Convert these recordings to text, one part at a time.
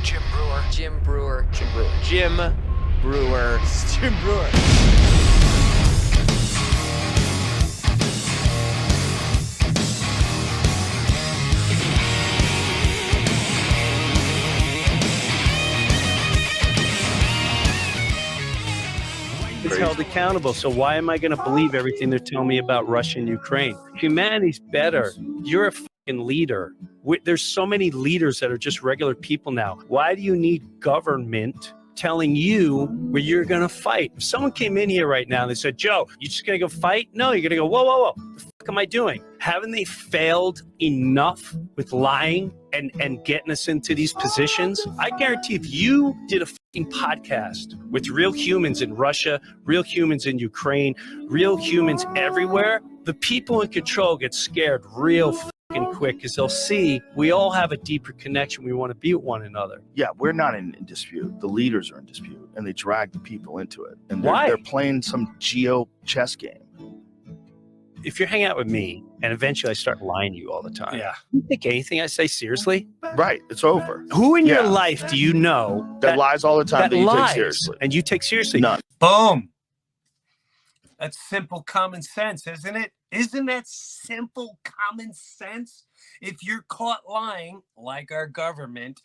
Jim Breuer. Jim Breuer. Jim Breuer. Jim Breuer. Jim Breuer. Is held accountable. So why am I going to believe everything they're telling me about Russia and Ukraine? Humanity's better. You're a fucking leader. There's so many leaders that are just regular people now. Why do you need government telling you where you're going to fight? If someone came in here right now and they said, Joe, you just going to go fight? No, you're going to go, whoa, whoa, whoa. The fuck am I doing? Haven't they failed enough with lying and getting us into these positions? I guarantee if you did a fucking podcast with real humans in Russia, real humans in Ukraine, real humans everywhere, the people in control get scared real fucking quick because they'll see we all have a deeper connection. We want to be with one another. Yeah, we're not in dispute. The leaders are in dispute, and they drag the people into it. And Why? They're playing some geo chess game. If you're hanging out with me and eventually I start lying to you all the time, Yeah. you take anything I say seriously? Right, it's over. Who in your Yeah. life do you know That lies all the time that you lies take seriously. and you take seriously? None. Boom. That's simple common sense, isn't it? Isn't that simple common sense? If you're caught lying, like our government,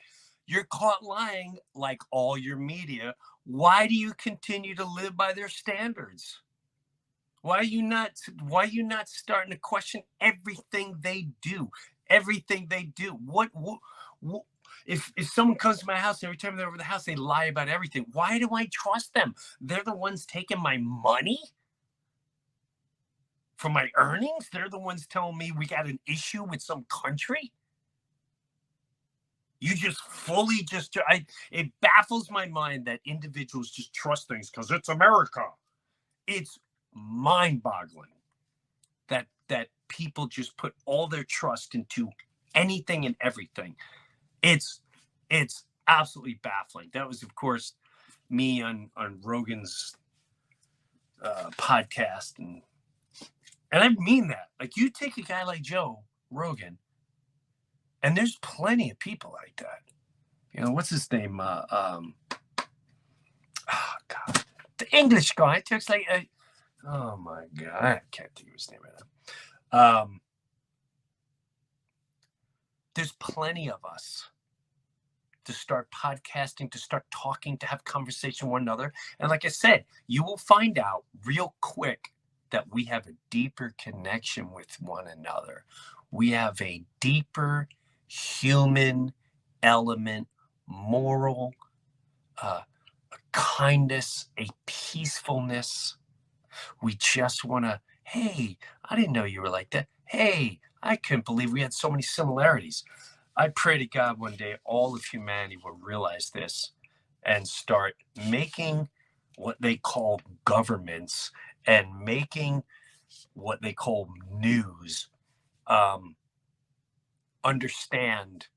you're caught lying like all your media, why do you continue to live by their standards? Why are you not starting to question everything they do? Everything they do. What if someone comes to my house and every time they're over the house, they lie about everything? Why do I trust them? They're the ones taking my money for my earnings. They're the ones telling me we got an issue with some country. You just it baffles my mind that individuals just trust things because it's America. It's mind-boggling that people just put all their trust into anything and everything. It's absolutely baffling. That was, of course, me on Rogan's podcast, and I mean that. Like, you take a guy like Joe Rogan, and there's plenty of people like that. You know, what's his name? Oh God, the English guy talks like. Oh my God, I can't think of his name right now. There's plenty of us to start podcasting, to start talking, to have conversation with one another. And like I said, you will find out real quick that we have a deeper connection with one another. We have a deeper human element, moral, a kindness, a peacefulness. We just want to, hey, I didn't know you were like that. Hey, I couldn't believe we had so many similarities. I pray to God one day all of humanity will realize this and start making what they call governments and making what they call news understand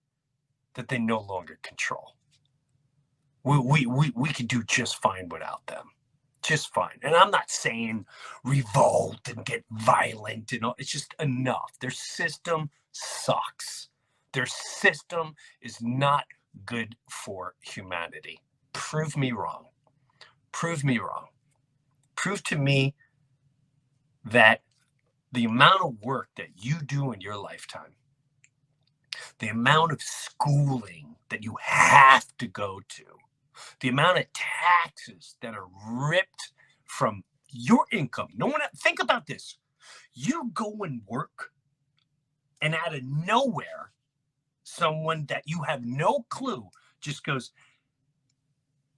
that they no longer control. We could do just fine without them. Just fine. And I'm not saying revolt and get violent and all. It's just enough. Their system sucks. Their system is not good for humanity. Prove me wrong. Prove me wrong. Prove to me that the amount of work that you do in your lifetime, the amount of schooling that you have to go to, the amount of taxes that are ripped from your income. No one, think about this. You go and work, and out of nowhere, someone that you have no clue just goes,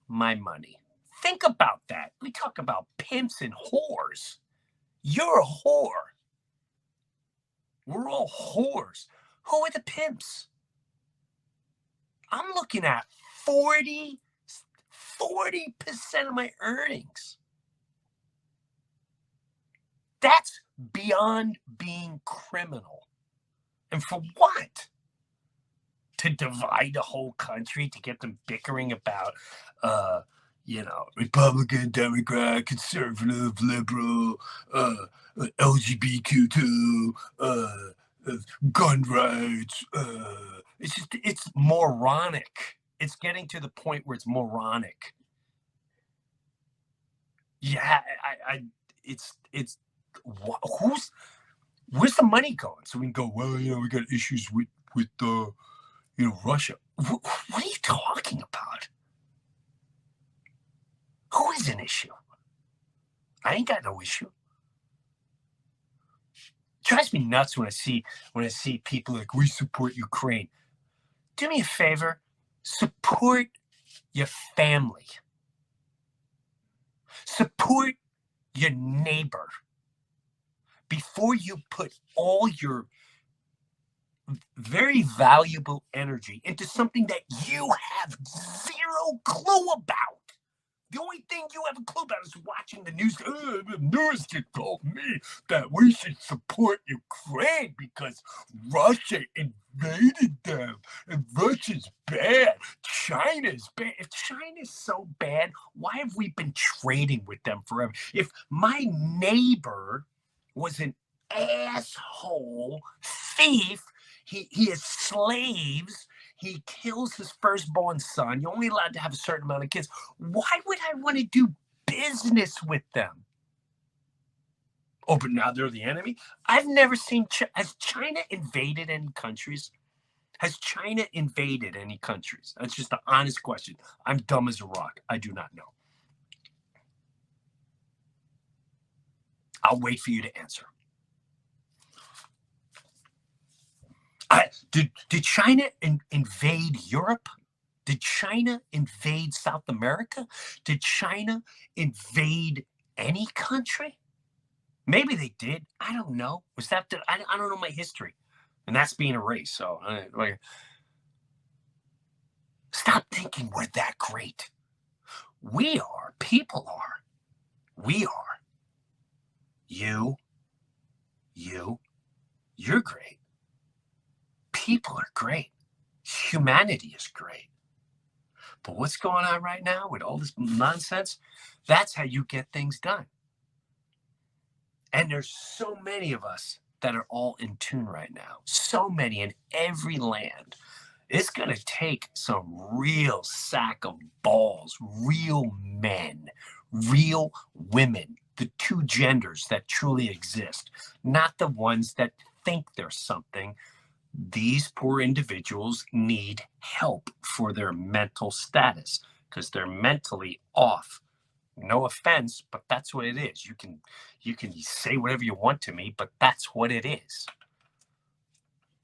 my money. Think about that. We talk about pimps and whores. You're a whore. We're all whores. Who are the pimps? I'm looking at 40% of my earnings. That's beyond being criminal. And for what? To divide the whole country, to get them bickering about, Republican, Democrat, conservative, liberal, LGBTQ2, gun rights. It's moronic. It's getting to the point where it's moronic. Yeah, where's the money going? So we can go, well, we got issues with Russia. What are you talking about? Who is an issue? I ain't got no issue. It drives me nuts when I see people like, we support Ukraine. Do me a favor, support your family. Support your neighbor before you put all your very valuable energy into something that you have zero clue about. The only thing you have a clue about is watching the news. The news just told me that we should support Ukraine because Russia invaded them. And Russia's bad. China's bad. If China's so bad, why have we been trading with them forever? If my neighbor was an asshole thief, he has slaves, he kills his firstborn son, you're only allowed to have a certain amount of kids. Why would I want to do business with them? Oh, but now they're the enemy? I've never seen, has China invaded any countries? Has China invaded any countries? That's just an honest question. I'm dumb as a rock. I do not know. I'll wait for you to answer. Did China invade Europe? Did China invade South America? Did China invade any country? Maybe they did. I don't know. Was that I don't know my history, and that's being erased. So stop thinking we're that great. We are. People are. We are. You're great. People are great. Humanity is great. But what's going on right now with all this nonsense? That's how you get things done. And there's so many of us that are all in tune right now. So many in every land. It's going to take some real sack of balls, real men, real women, the two genders that truly exist, not the ones that think they're something. These poor individuals need help for their mental status because they're mentally off. No offense, but that's what it is. You can say whatever you want to me, but that's what it is.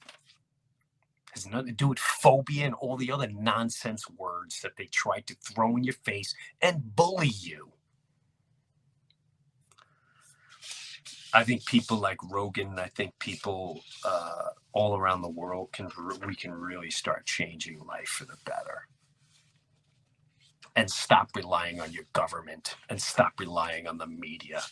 It has nothing to do with phobia and all the other nonsense words that they try to throw in your face and bully you. I think people like Rogan, I think people all around the world we can really start changing life for the better. And stop relying on your government and stop relying on the media.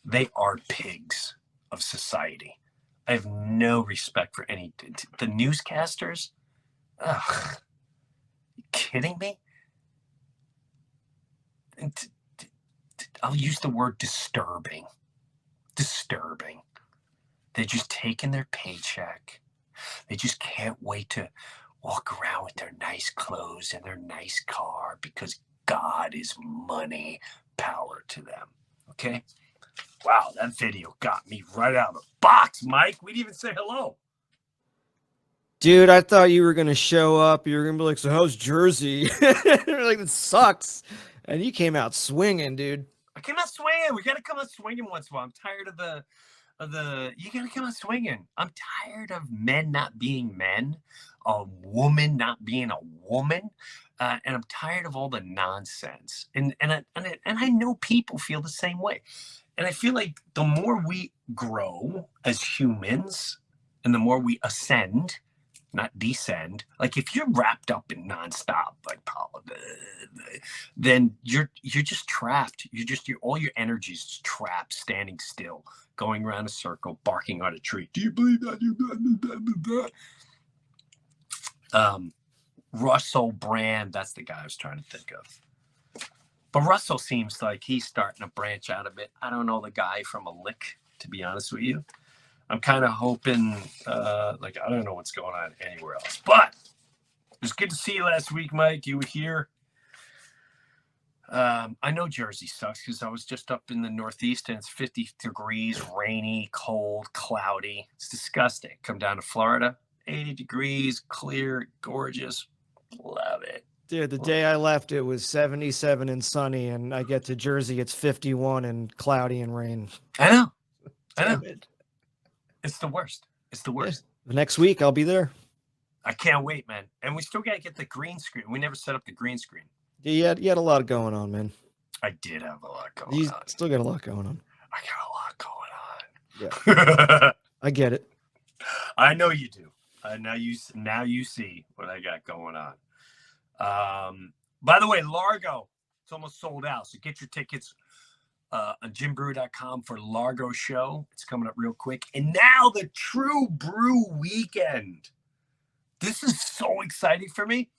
They are pigs of society. I have no respect for the newscasters. Ugh, you kidding me? I'll use the word disturbing. Disturbing. They're just taking their paycheck. They just can't wait to walk around with their nice clothes and their nice car because God is money. Power to them. Okay? Wow, that video got me right out of the box, Mike. We didn't even say hello. Dude, I thought you were going to show up. You were going to be like, so how's Jersey? Like, it sucks. And you came out swinging, dude. I came out swinging. We got to come out swinging once in a while. I'm tired of you got to come out swinging. I'm tired of men not being men, a woman not being a woman. And I'm tired of all the nonsense. And I know people feel the same way. And I feel like the more we grow as humans and the more we ascend, not descend, like if you're wrapped up in nonstop, like then you're just trapped. All your energy is just trapped, standing still, going around a circle, barking on a tree. Do you believe that? Russell Brand, that's the guy I was trying to think of. But Russell seems like he's starting to branch out a bit. I don't know the guy from a lick, to be honest with you. I'm kind of hoping, I don't know what's going on anywhere else. But was good to see you last week, Mike. You were here. I know Jersey sucks because I was just up in the Northeast and it's 50 degrees, rainy, cold, cloudy. It's disgusting. Come down to Florida, 80 degrees, clear, gorgeous. Love it. Dude, the day I left, it was 77 and sunny, and I get to Jersey, it's 51 and cloudy and rain. I know. Damn it. It's the worst. It's the worst. The next week, I'll be there. I can't wait, man. And we still got to get the green screen. We never set up the green screen. Yeah, you had a lot going on, man. I did have a lot going You on. still got a lot going on. I got a lot going on. Yeah. I get it. I know you do. Now you see what I got going on. By the way, Largo, it's almost sold out. So get your tickets on jimbrew.com for Largo show. It's coming up real quick. And now the True Brew weekend. This is so exciting for me.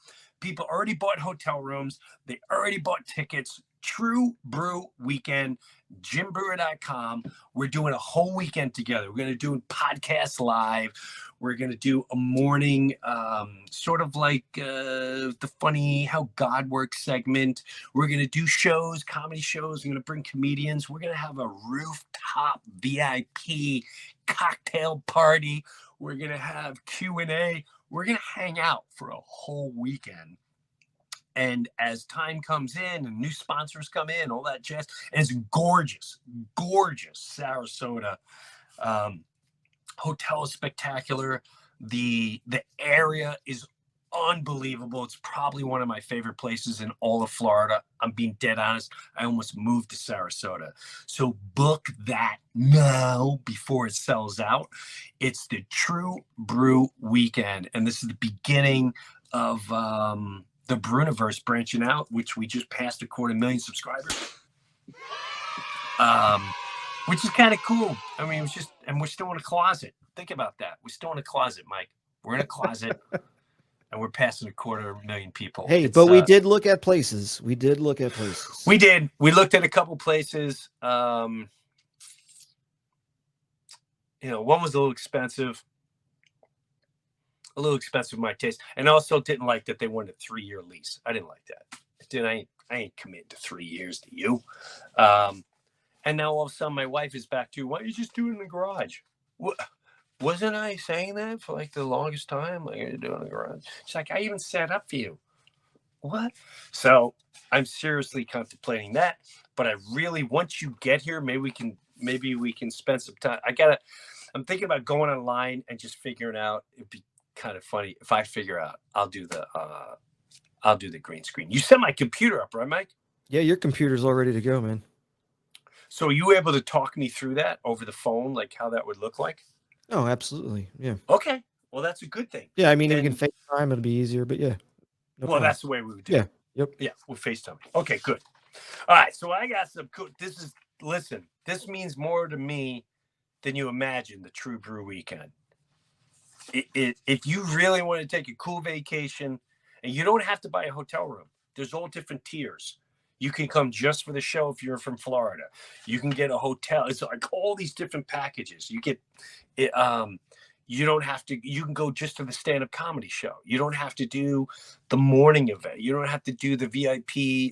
People already bought hotel rooms. They already bought tickets. True Brew weekend, jimbrewer.com. We're doing a whole weekend together. We're going to do podcasts live. We're going to do a morning, sort of like the funny How God Works segment. We're going to do shows, comedy shows. We're going to bring comedians. We're going to have a rooftop VIP cocktail party. We're going to have Q&A. We're going to hang out for a whole weekend. And as time comes in and new sponsors come in, all that jazz, and it's gorgeous, gorgeous Sarasota. Hotel is spectacular. The area is unbelievable. It's probably one of my favorite places in all of Florida. I'm being dead honest. I almost moved to Sarasota. So book that now before it sells out. It's the True Brew weekend. And this is the beginning of the Breuniverse branching out, which we just passed 250,000 subscribers. Which is kind of cool. I mean, it's just, and we're still in a closet. Think about that. We're still in a closet, Mike. We're in a closet. And we're passing 250,000 people. Hey, but we did look at places. We did look at places. We did. We looked at a couple places. One was a little expensive. A little expensive for my taste. And I also didn't like that they wanted a 3-year lease. I didn't like that. I ain't committing to 3 years to you. And now all of a sudden my wife is back to, why don't you just do it in the garage? What? Wasn't I saying that for like the longest time? Like, you're doing the garage. She's like, I even set up for you. What? So I'm seriously contemplating that. But I really, once you get here, maybe we can spend some time. I'm thinking about going online and just figuring out. It'd be kind of funny if I figure out. I'll do the green screen. You set my computer up, right, Mike? Yeah, your computer's all ready to go, man. So are you able to talk me through that over the phone, like how that would look like? Oh, absolutely. Yeah. Okay. Well, that's a good thing. Yeah, I mean, if we can FaceTime, it'll be easier, but yeah. No problem. That's the way we would do it. Yeah. Yep. Yeah, we'll FaceTime. Okay, good. All right. So I got some cool. Listen, this means more to me than you imagine, the True Brew weekend. If you really want to take a cool vacation, and you don't have to buy a hotel room, there's all different tiers. You can come just for the show if you're from Florida. You can get a hotel. It's like all these different packages. You get it. You don't have to. You can go just to the stand-up comedy show. You don't have to do the morning event. You don't have to do the VIP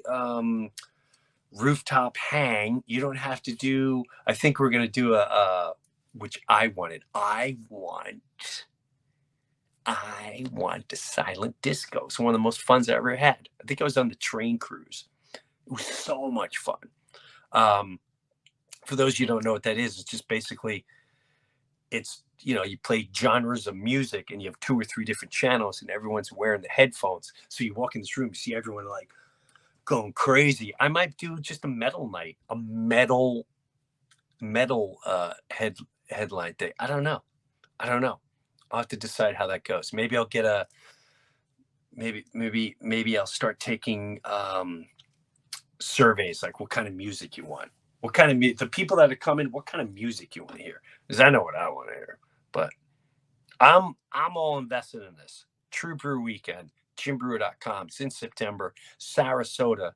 rooftop hang. You don't have to do. I think we're gonna do which I wanted. I want the silent disco. It's one of the most funs I ever had. I think I was on the train cruise. It was so much fun. For those of you who don't know what that is, it's just basically, you play genres of music and you have 2 or 3 different channels and everyone's wearing the headphones. So you walk in this room, you see everyone like going crazy. I might do just a metal night, a metal headline thing. I don't know. I'll have to decide how that goes. Maybe I'll get maybe I'll start taking surveys, like what kind of music you want, what kind of the people that are coming, what kind of music you want to hear, because I know what I want to hear. But I'm all invested in this True Brew weekend. jimbrewer.com. It's in September. Sarasota.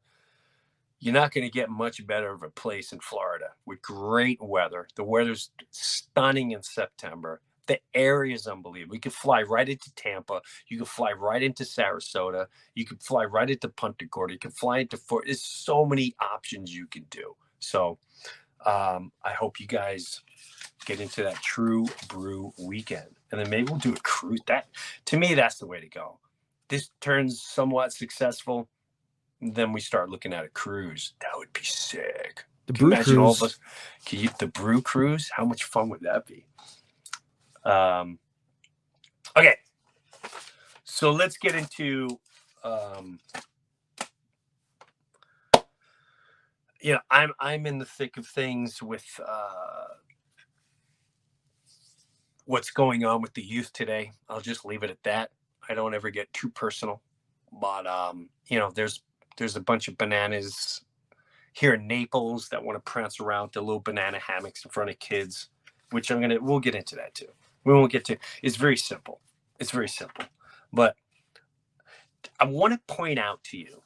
You're not going to get much better of a place in Florida with great weather. The weather's stunning in September. The area is unbelievable. You could fly right into Tampa. You could fly right into Sarasota. You could fly right into Punta Gorda. You can fly into Fort. There's so many options you can do. So I hope you guys get into that True Brew weekend. And then maybe we'll do a cruise. That, to me, that's the way to go. This turns somewhat successful. Then we start looking at a cruise. That would be sick. The Can you Brew imagine all of cruise. us? Can you, the Brew cruise? How much fun would that be? Okay. So let's get into, you know, I'm in the thick of things with what's going on with the youth today. I'll just leave it at that. I don't ever get too personal, but you know, there's a bunch of bananas here in Naples that want to prance around with the little banana hammocks in front of kids, which we'll get into that too. We won't get to. It's very simple. It's very simple, but I want to point out to you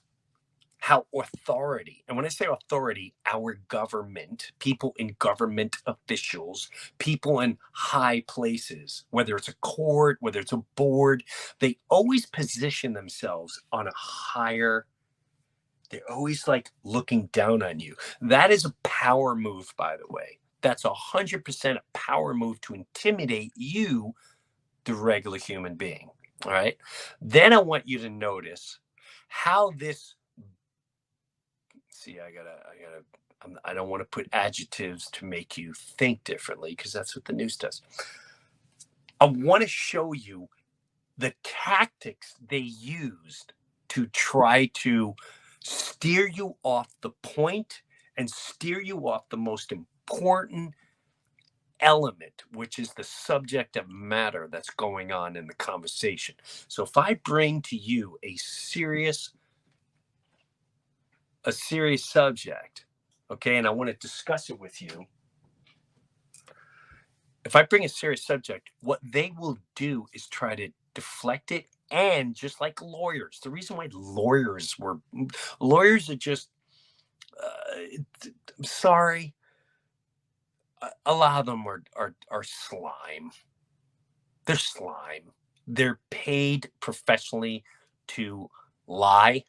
how authority, and when I say authority, our government, people in government officials, people in high places, whether it's a court, whether it's a board, they always position themselves on a higher, they're always like looking down on you. That is a power move, by the way. That's 100% a power move to intimidate you, the regular human being. All right. Then I want you to notice how this, see, I don't want to put adjectives to make you think differently because that's what the news does. I want to show you the tactics they used to try to steer you off the point and steer you off the most important element, which is the subject of matter that's going on in the conversation. So if I bring to you a serious subject, okay, and I want to discuss it with you. If I bring a serious subject, what they will do is try to deflect it. And just like lawyers, the reason why lawyers are just, I'm sorry, a lot of them are slime. They're slime. They're paid professionally to lie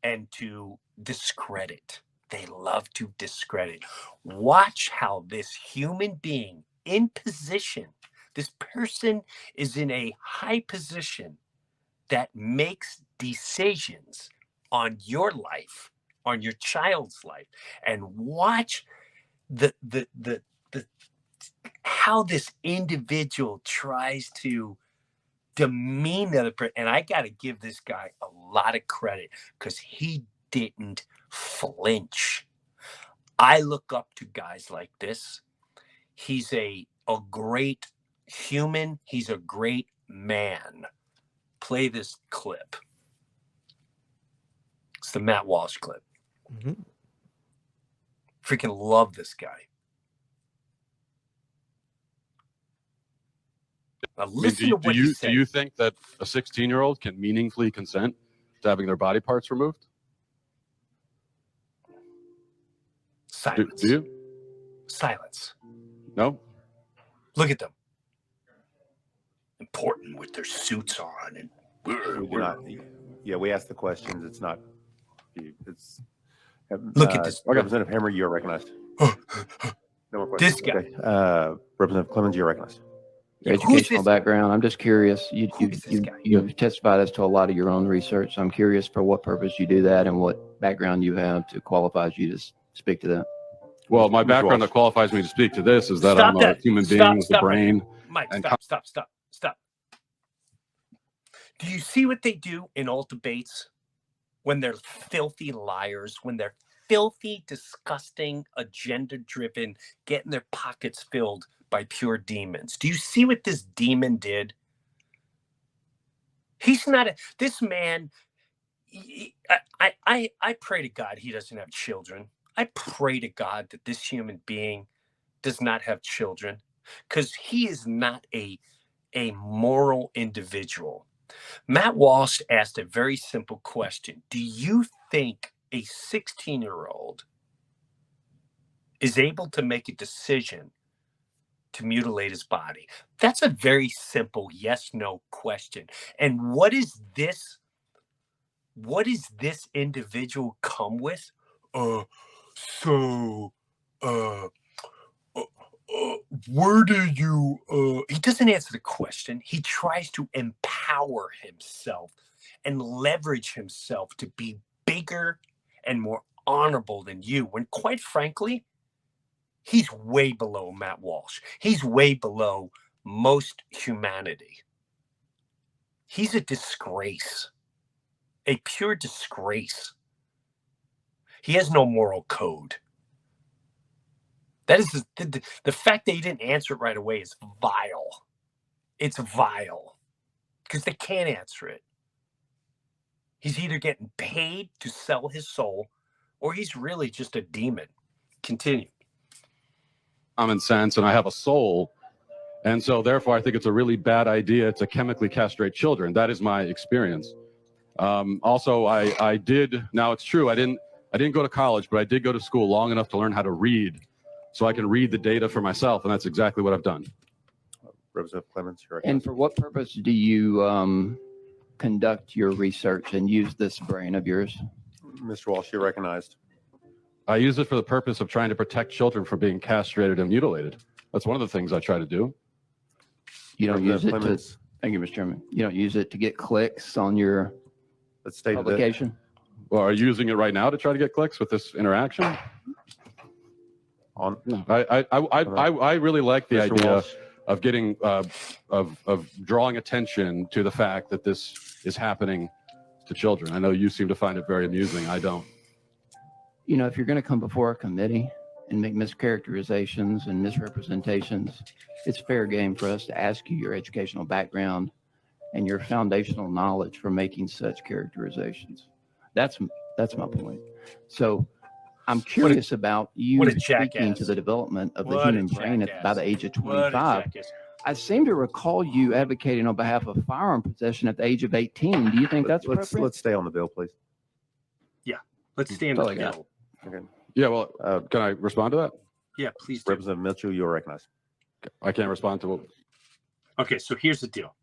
and to discredit. They love to discredit. Watch how this human being in position, this person is in a high position that makes decisions on your life, on your child's life, and watch the how this individual tries to demean the other person. And I got to give this guy a lot of credit because he didn't flinch. I look up to guys like this. He's a great human. He's a great man. Play this clip. It's the Matt Walsh clip. Mm-hmm. Freaking love this guy. Now listen to what he said. Do you think that a 16-year-old can meaningfully consent to having their body parts removed? Silence. Do you? Silence. No? Look at them. Important with their suits on. And We do not. Yeah, we asked the questions. It's not. It's. Look at this. Representative Hammer, you are recognized. No more questions. This guy. Okay. Representative Clemens, you're recognized. Your Who's educational this background. I'm just curious. Who is this guy? You've testified as to a lot of your own research. So I'm curious for what purpose you do that and what background you have to qualifies you to speak to that. Well, my Mr. background Walsh. that qualifies me to speak to this is that Stop I'm that. a human Stop, being with a stop right brain. Mike, and stop. Do you see what they do in all debates when they're filthy liars, when they're filthy, disgusting, agenda-driven, getting their pockets filled by pure demons? Do you see what this demon did? He's not this man. I pray to God he doesn't have children. I pray to God that this human being does not have children because he is not a moral individual. Matt Walsh asked a very simple question. Do you think a 16-year-old is able to make a decision to mutilate his body? That's a very simple yes/no question. And what is this individual come with? So, uh, where do you, he doesn't answer the question. He tries to empower himself and leverage himself to be bigger and more honorable than you, when quite frankly, he's way below Matt Walsh. He's way below most humanity. He's a disgrace, a pure disgrace. He has no moral code. That is the fact that he didn't answer it right away is vile. It's vile because they can't answer it. He's either getting paid to sell his soul or he's really just a demon. Continue. Common sense, and I have a soul. And so therefore, I think it's a really bad idea to chemically castrate children. That is my experience. Also, I did, now it's true, I didn't go to college, but I did go to school long enough to learn how to read so I can read the data for myself. And that's exactly what I've done. Representative Clements, you're And for what purpose do you conduct your research and use this brain of yours? Mr. Walsh, you're recognized. I use it for the purpose of trying to protect children from being castrated and mutilated. That's one of the things I try to do. You don't use it to, Clements, thank you, Mr. Chairman. You don't use it to get clicks on your let's state that. publication? Well, are you using it right now to try to get clicks with this interaction? On No. I really like the Mr. idea Walsh, of getting of drawing attention to the fact that this is happening to children. I know you seem to find it very amusing. I don't. You know, if you're going to come before a committee and make mischaracterizations and misrepresentations, it's fair game for us to ask you your educational background and your foundational knowledge for making such characterizations. That's my point. So I'm curious about you what a speaking jackass. to the development of the What a human brain jackass. by the age of What a 25. jackass. I seem to recall you advocating on behalf of firearm possession at the age of 18. Do you think that's appropriate? let's stay on the bill, please. Let's stand That's all the I got. bill. Okay. Yeah, well, can I respond to that? Yeah, please do. Representative Mitchell, you're recognized. I can't respond to what. Okay, so here's the deal.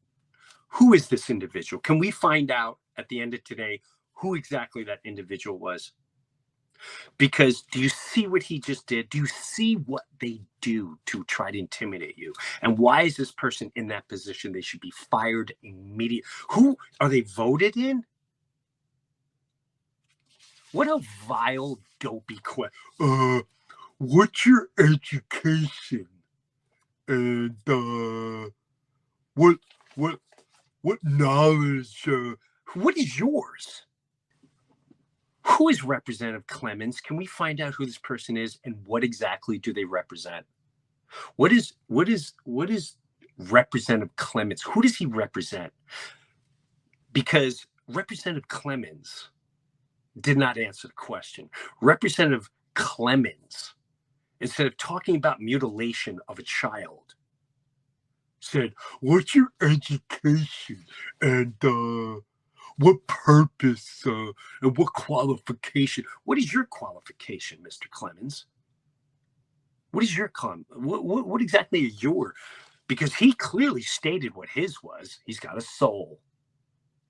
Who is this individual? Can we find out at the end of today who exactly that individual was? Because do you see what he just did? Do you see what they do to try to intimidate you? And why is this person in that position? They should be fired immediately. Who are they voted in? What a vile, dopey question. What's your education? And what knowledge? What is yours? Who is Representative Clements? Can we find out who this person is and what exactly do they represent? What is Representative Clements? Who does he represent? Because Representative Clements did not answer the question. Representative Clements, instead of talking about mutilation of a child, said, what's your education and what purpose and what qualification? What is your qualification, Mr. Clemens? What is your what exactly is your? Because he clearly stated what his was. He's got a soul.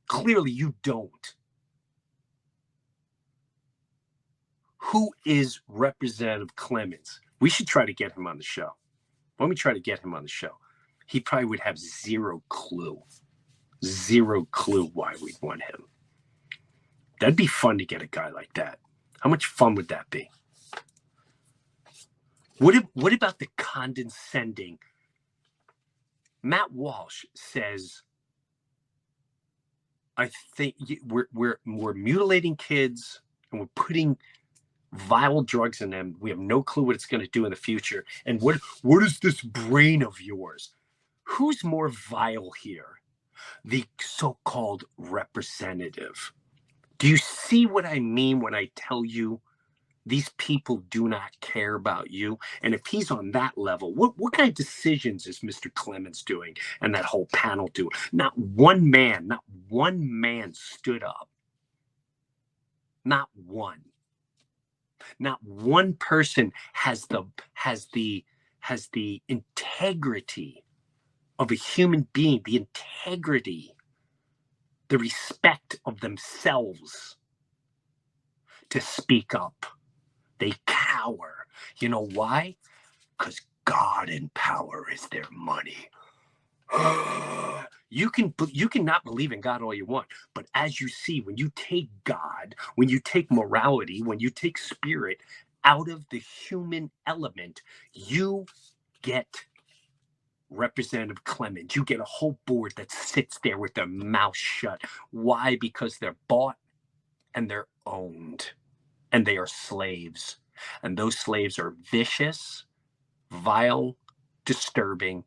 Clearly you don't. Who is Representative Clements? We should try to get him on the show. Why don't we try to get him on the show? He probably would have zero clue why we'd want him. That'd be fun to get a guy like that. How much fun would that be? What about the condescending? Matt Walsh says, I think we're mutilating kids and we're putting vile drugs in them. We have no clue what it's going to do in the future. And what is this brain of yours? Who's more vile here? The so-called representative. Do you see what I mean when I tell you these people do not care about you? And if he's on that level, what kind of decisions is Mr. Clements doing and that whole panel doing? Not one man stood up. Not one. Not one person has the has the integrity of a human being, the integrity, the respect of themselves to speak up. They cower. You know why? Because God and power is their money. You can not believe in God all you want, but as you see, when you take God, when you take morality, when you take spirit out of the human element, you get Representative Clemens. You get a whole board that sits there with their mouth shut. Why? Because they're bought and they're owned, and they are slaves. And those slaves are vicious, vile, disturbing,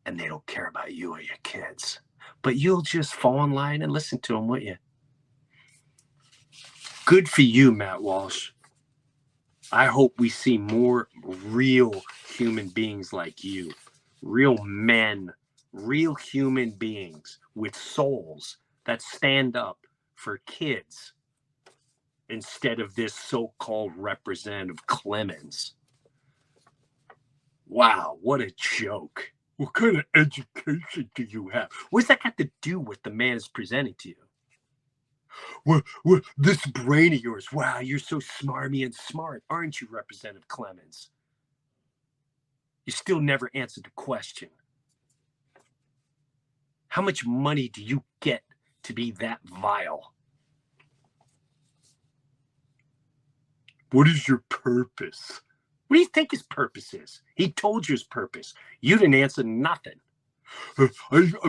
and they don't care about you or your kids. But you'll just fall in line and listen to them, won't you? Good for you, Matt Walsh. I hope we see more real human beings like you, real men, real human beings with souls that stand up for kids instead of this so-called Representative Clemens. Wow, what a joke. What kind of education do you have? What's that got to do with the man is presenting to you? Well, this brain of yours, wow, you're so smarmy and smart, aren't you, Representative Clemens? You still never answered the question. How much money do you get to be that vile? What is your purpose? What do you think his purpose is? He told you his purpose. You didn't answer nothing. I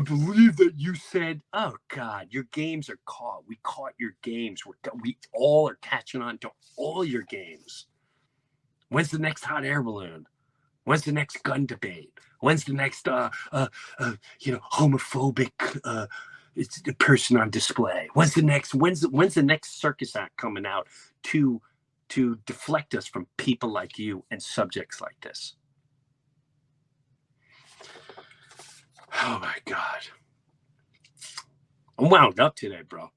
believe that you said, oh, God, your games are caught. We caught your games. We all are catching on to all your games. When's the next hot air balloon? When's the next gun debate? When's the next, homophobic it's the person on display? When's the next circus act coming out to deflect us from people like you and subjects like this? Oh my God. I'm wound up today, bro.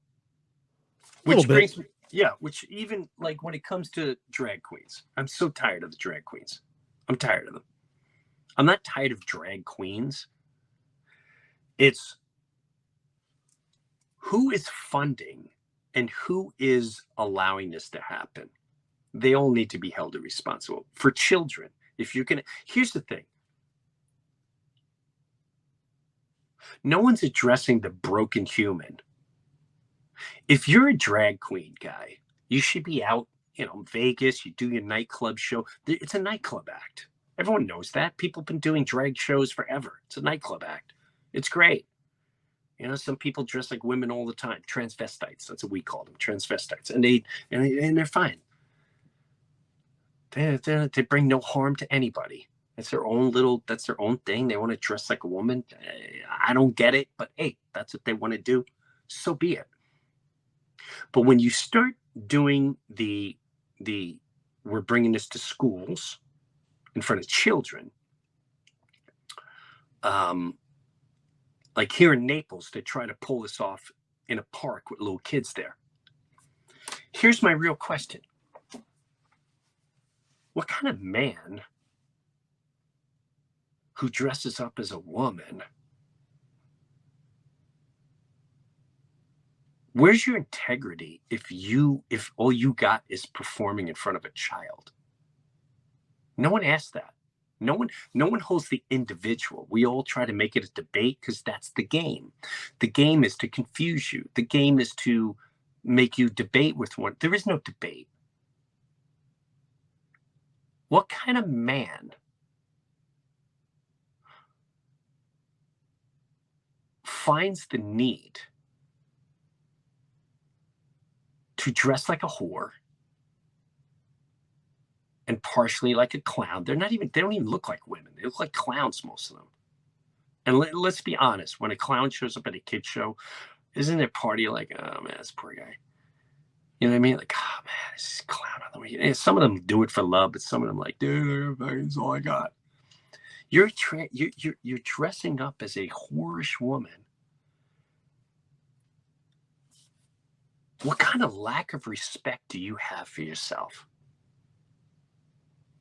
Which brings me, which even like when it comes to drag queens, I'm so tired of the drag queens. I'm tired of them. I'm not tired of drag queens. It's who is funding and who is allowing this to happen. They all need to be held responsible. For children, if you're going to, here's the thing. No one's addressing the broken human. If you're a drag queen guy, you should be out, Vegas, you do your nightclub show. It's a nightclub act. Everyone knows that. People have been doing drag shows forever. It's a nightclub act. It's great. Some people dress like women all the time. Transvestites. That's what we call them. Transvestites. And they're fine. They bring no harm to anybody. That's their own thing. They want to dress like a woman. I don't get it, but hey, that's what they want to do. So be it. But when you start doing we're bringing this to schools in front of children, like here in Naples, they try to pull this off in a park with little kids there. Here's my real question. What kind of man who dresses up as a woman, where's your integrity if all you got is performing in front of a child? No one asked that. No one holds the individual. We all try to make it a debate because that's the game. The game is to confuse you. The game is to make you debate with one. There is no debate. What kind of man finds the need to dress like a whore and partially like a clown? They don't even look like women. They look like clowns, most of them. And let's be honest, when a clown shows up at a kid show, isn't it party like, oh man, this poor guy? You know what I mean? Like, oh man, this clown on the way. And some of them do it for love, but some of them like, dude, that's all I got. You're dressing up as a whorish woman. What kind of lack of respect do you have for yourself?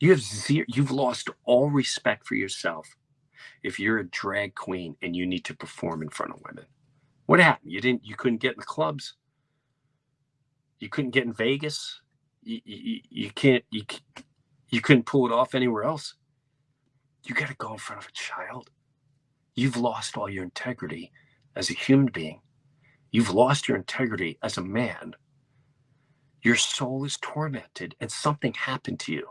You've lost all respect for yourself if you're a drag queen and you need to perform in front of women. What happened? You couldn't get in the clubs. You couldn't get in Vegas. You couldn't pull it off anywhere else. You got to go in front of a child. You've lost all your integrity as a human being. You've lost your integrity as a man. Your soul is tormented and something happened to you.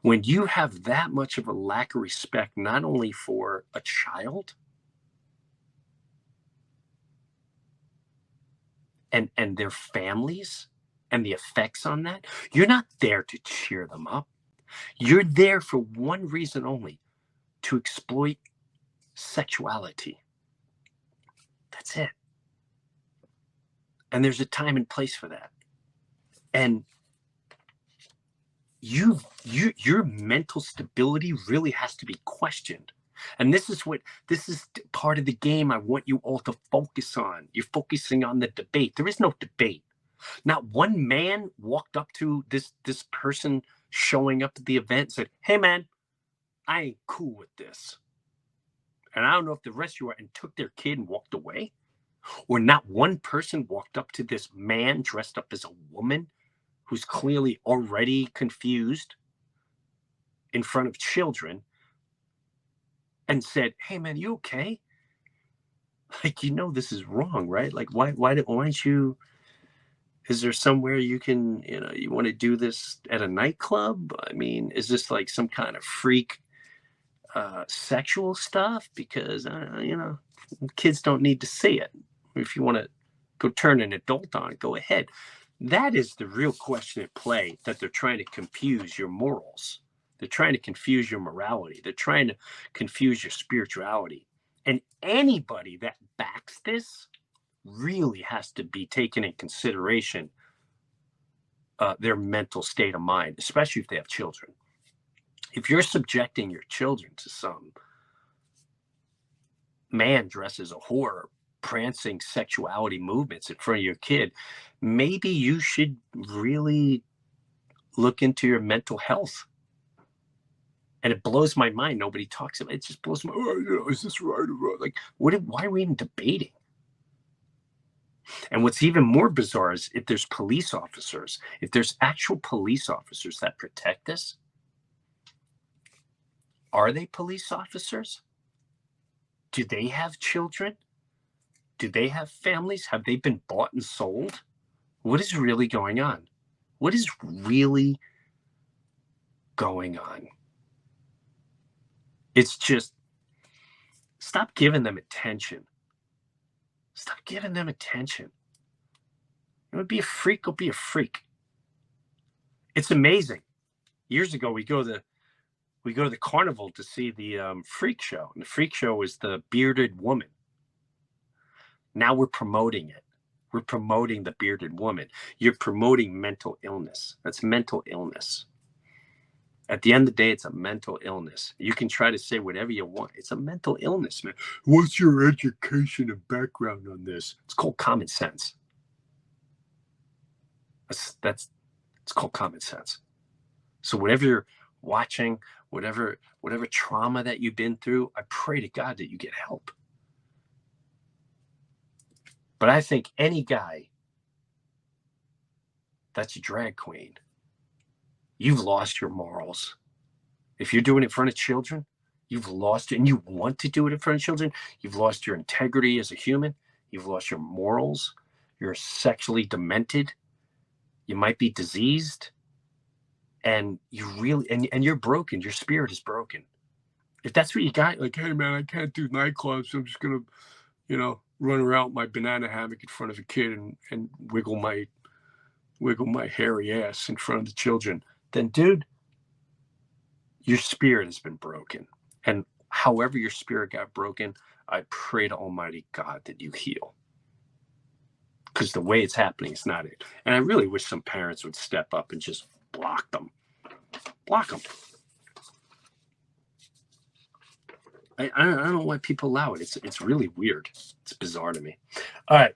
When you have that much of a lack of respect, not only for a child and their families and the effects on that, you're not there to cheer them up. You're there for one reason only, to exploit sexuality. That's it. And there's a time and place for that. And your mental stability really has to be questioned. And this is part of the game I want you all to focus on. You're focusing on the debate. There is no debate. Not one man walked up to this person showing up at the event and said, "Hey man, I ain't cool with this." And I don't know if the rest of you are, and took their kid and walked away. Or not one person walked up to this man dressed up as a woman who's clearly already confused in front of children and said, "Hey man, you okay? Like, this is wrong, right? Like, why aren't you, is there somewhere you can, you want to do this at a nightclub? I mean, is this like some kind of freak sexual stuff? Because, kids don't need to see it. If you want to go turn an adult on, go ahead." That is the real question at play, that they're trying to confuse your morals. They're trying to confuse your morality. They're trying to confuse your spirituality. And anybody that backs this really has to be taken in consideration, their mental state of mind, especially if they have children. If you're subjecting your children to some man dressed as a whore, prancing sexuality movements in front of your kid, maybe you should really look into your mental health. And it blows my mind. Nobody talks about it. It just blows my mind. Is this right or wrong? Like, why are we even debating? And what's even more bizarre is if there's police officers, if there's actual police officers that protect this, are they police officers? Do they have children? Do they have families? Have they been bought and sold? What is really going on? What is really going on? It's just, stop giving them attention. Stop giving them attention. You want to be a freak? Go be a freak. It's amazing. Years ago, we go to the carnival to see the freak show. And the freak show is the bearded woman. Now we're promoting it. We're promoting the bearded woman. You're promoting mental illness. That's mental illness. At the end of the day, it's a mental illness. You can try to say whatever you want. It's a mental illness, man. What's your education and background on this? It's called common sense. It's called common sense. So whatever you're watching, whatever trauma that you've been through, I pray to God that you get help. But I think any guy that's a drag queen, you've lost your morals. If you're doing it in front of children, you've lost it, and you want to do it in front of children, you've lost your integrity as a human. You've lost your morals. You're sexually demented. You might be diseased. And you really, and you're broken. Your spirit is broken. If that's what you got, like, "Hey man, I can't do nightclubs. So I'm just going to, run around my banana hammock in front of a kid and wiggle my hairy ass in front of the children," then dude, your spirit has been broken. And however your spirit got broken, I pray to Almighty God that you heal. Because the way it's happening is not it. And I really wish some parents would step up and just block them. Block them. I don't know why people allow it. It's really weird. It's bizarre to me. All right.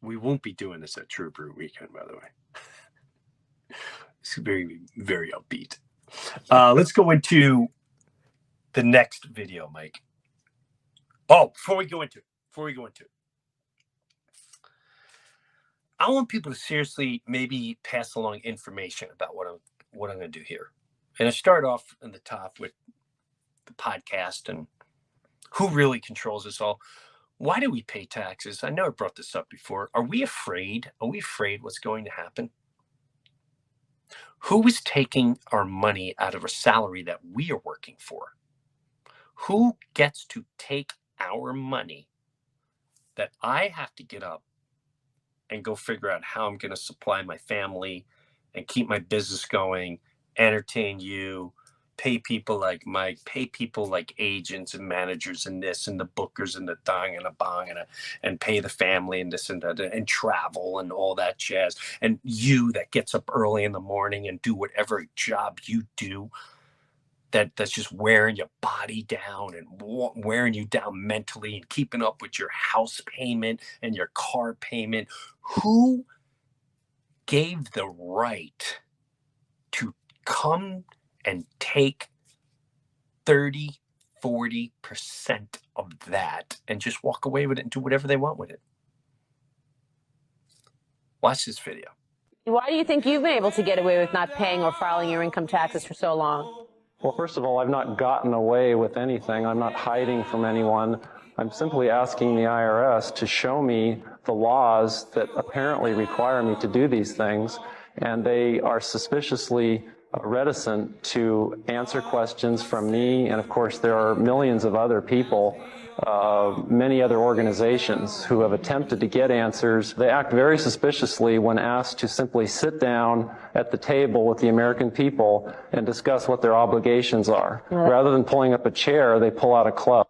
We won't be doing this at True Brew Weekend, by the way. It's very, very upbeat. Let's go into the next video, Mike. Oh, before we go into it, I want people to seriously maybe pass along information about what I'm going to do here. And I start off in the top with the podcast and who really controls this all. Why do we pay taxes? I know I brought this up before. Are we afraid? Are we afraid what's going to happen? Who is taking our money out of a salary that we are working for? Who gets to take our money that I have to get up and go figure out how I'm going to supply my family and keep my business going, entertain you, pay people like Mike, pay people like agents and managers and this and the bookers and the thang and the bong and pay the family and this and that and travel and all that jazz. And you that gets up early in the morning and do whatever job you do that's just wearing your body down and wearing you down mentally and keeping up with your house payment and your car payment. Who gave the right to come and take 30, 40% of that and just walk away with it and do whatever they want with it? Watch this video. Why do you think you've been able to get away with not paying or filing your income taxes for so long? Well, first of all, I've not gotten away with anything. I'm not hiding from anyone. I'm simply asking the IRS to show me the laws that apparently require me to do these things, and they are suspiciously reticent to answer questions from me. And of course, there are millions of other people, many other organizations who have attempted to get answers. They act very suspiciously when asked to simply sit down at the table with the American people and discuss what their obligations are. Rather than pulling up a chair, they pull out a club.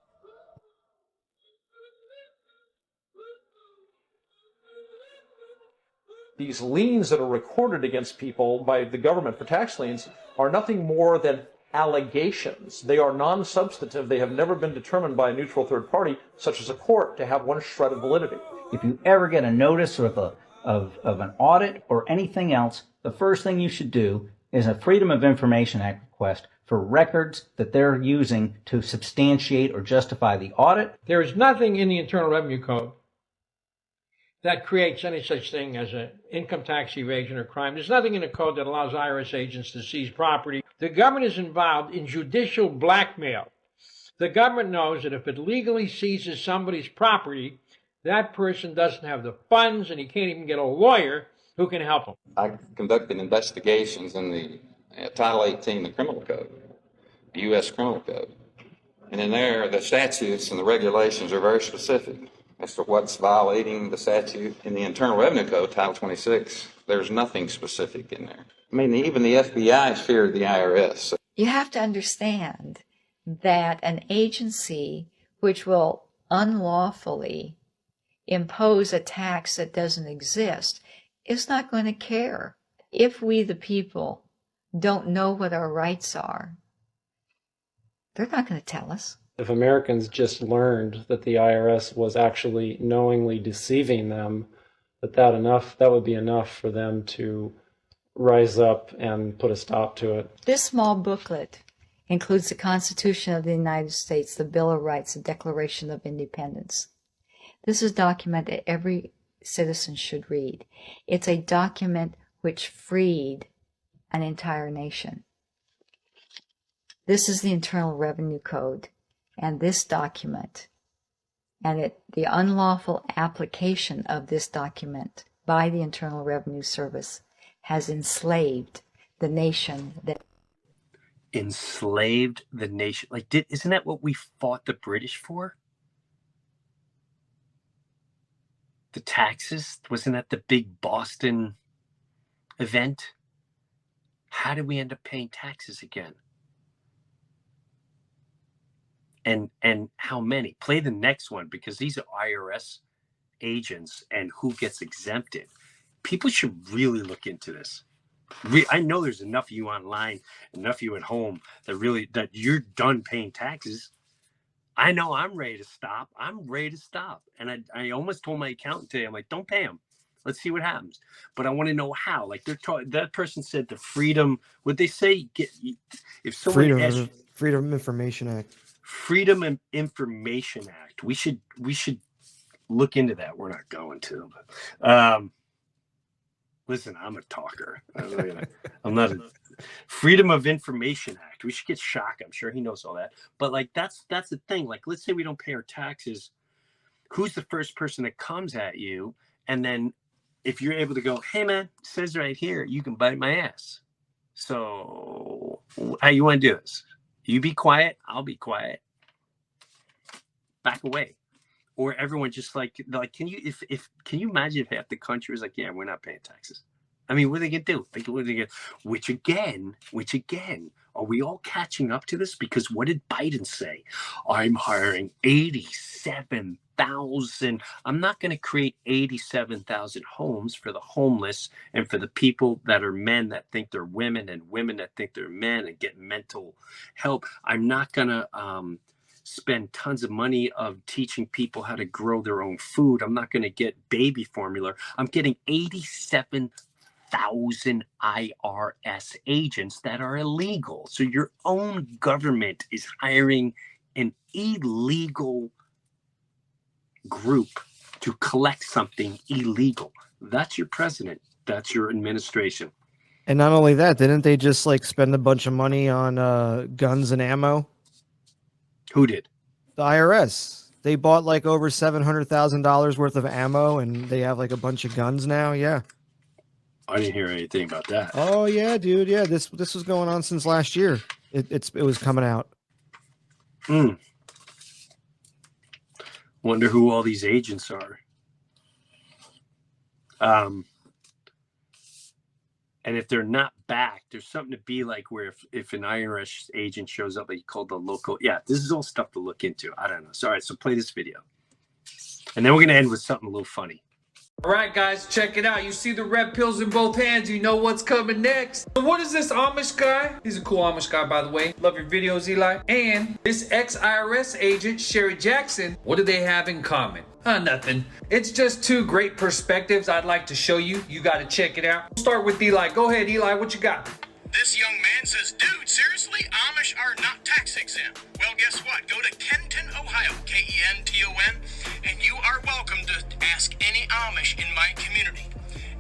These liens that are recorded against people by the government for tax liens are nothing more than allegations. They are non-substantive. They have never been determined by a neutral third party, such as a court, to have one shred of validity. If you ever get a notice of an audit or anything else, the first thing you should do is a Freedom of Information Act request for records that they're using to substantiate or justify the audit. There is nothing in the Internal Revenue Code that creates any such thing as an income tax evasion or crime. There's nothing in the code that allows IRS agents to seize property. The government is involved in judicial blackmail. The government knows that if it legally seizes somebody's property, that person doesn't have the funds and he can't even get a lawyer who can help him. I conducted investigations in the Title 18, the Criminal Code, the U.S. Criminal Code. And in there, the statutes and the regulations are very specific as to what's violating the statute. In the Internal Revenue Code, Title 26, there's nothing specific in there. I mean, even the FBI is feared the IRS. You have to understand that an agency which will unlawfully impose a tax that doesn't exist is not going to care. If we, the people, don't know what our rights are, they're not going to tell us. If Americans just learned that the IRS was actually knowingly deceiving them, that would be enough for them to rise up and put a stop to it. This small booklet includes the Constitution of the United States, the Bill of Rights, the Declaration of Independence. This is a document that every citizen should read. It's a document which freed an entire nation. This is the Internal Revenue Code. And this document, and the unlawful application of this document by the Internal Revenue Service has enslaved the nation. Enslaved the nation. Isn't that what we fought the British for? The taxes? Wasn't that the big Boston event? How did we end up paying taxes again? And how many? Play the next one, because these are IRS agents and who gets exempted. People should really look into this. I know there's enough of you online, enough of you at home that you're done paying taxes. I know I'm ready to stop. And I almost told my accountant today, I'm like, don't pay them. Let's see what happens. But I want to know how. Like they're talking. That person said the freedom. Would they say if someone Freedom Information Act. Freedom of Information Act. We should look into that. We're not going to. But, listen, I'm a talker. I'm not a Freedom of Information Act. We should get Shock. I'm sure he knows all that. But like that's the thing. Like let's say we don't pay our taxes. Who's the first person that comes at you? And then if you're able to go, hey man, it says right here, you can bite my ass. So how you want to do this? You be quiet, I'll be quiet. Back away. Or everyone just like can you imagine if half the country was like, yeah, we're not paying taxes? I mean, what are they gonna do? Like, what are they gonna? Which again, are we all catching up to this? Because what did Biden say? I'm hiring 87,000. I'm not going to create 87,000 homes for the homeless and for the people that are men that think they're women and women that think they're men and get mental help. I'm not going to spend tons of money of teaching people how to grow their own food. I'm not going to get baby formula. I'm getting 87,000 IRS agents that are illegal. So your own government is hiring an illegal group to collect something illegal. That's your president. That's your administration. And not only that, didn't they just like spend a bunch of money on guns and ammo? Who did? The IRS. They bought like over $700,000 worth of ammo, and they have like a bunch of guns now. Yeah. I didn't hear anything about that. Oh yeah, dude. Yeah, this was going on since last year. It was coming out. Wonder who all these agents are. And if they're not back, there's something to be like where if an IRS agent shows up, like called the local. Yeah, this is all stuff to look into. I don't know. So, all right, so play this video. And then we're going to end with something a little funny. All right, guys, check it out. You see the red pills in both hands. You know what's coming next. So what is this Amish guy? He's a cool Amish guy, by the way. Love your videos, Eli. And this ex-IRS agent, Sherry Jackson, what do they have in common? Nothing. It's just two great perspectives I'd like to show you. You got to check it out. We'll start with Eli. Go ahead, Eli. What you got? This young man says, dude, seriously, Amish are not tax exempt. Well, guess what? Go to Kenton, Ohio, Kenton, and you are welcome to ask any Amish in my community.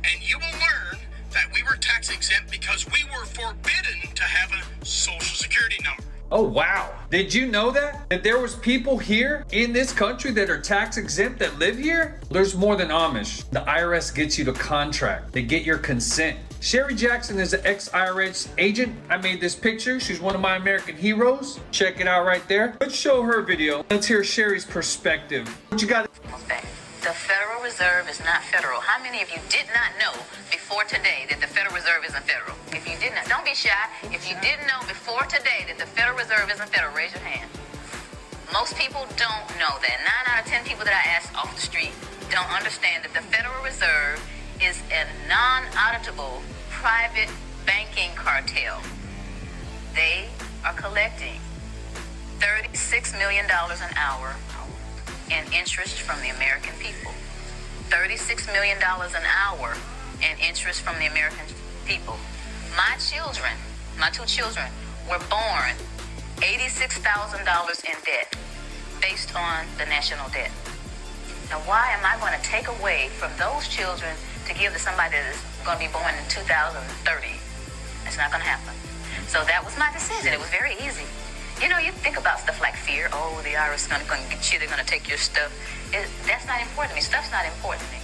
And you will learn that we were tax exempt because we were forbidden to have a social security number. Oh, wow. Did you know that? That there was people here in this country that are tax exempt that live here? There's more than Amish. The IRS gets you to contract. They get your consent. Sherry Jackson is an ex-IRS agent. I made this picture. She's one of my American heroes. Check it out right there. Let's show her video. Let's hear Sherry's perspective. What you got? The Federal Reserve is not federal. How many of you did not know before today that the Federal Reserve isn't federal? If you did not, don't be shy. If you didn't know before today that the Federal Reserve isn't federal, raise your hand. Most people don't know that. 9 out of 10 people that I asked off the street don't understand that the Federal Reserve is a non-auditable private banking cartel. They are collecting $36 million an hour in interest from the American people. $36 million an hour in interest from the American people. My children, my 2 children, were born $86,000 in debt based on the national debt. Now, why am I going to take away from those children to give to somebody that is going to be born in 2030? It's not going to happen. So that was my decision. It was very easy. You know, you think about stuff like fear. Oh, the IRS is going to get you. They're going to take your stuff. That's not important to me. Stuff's not important to me.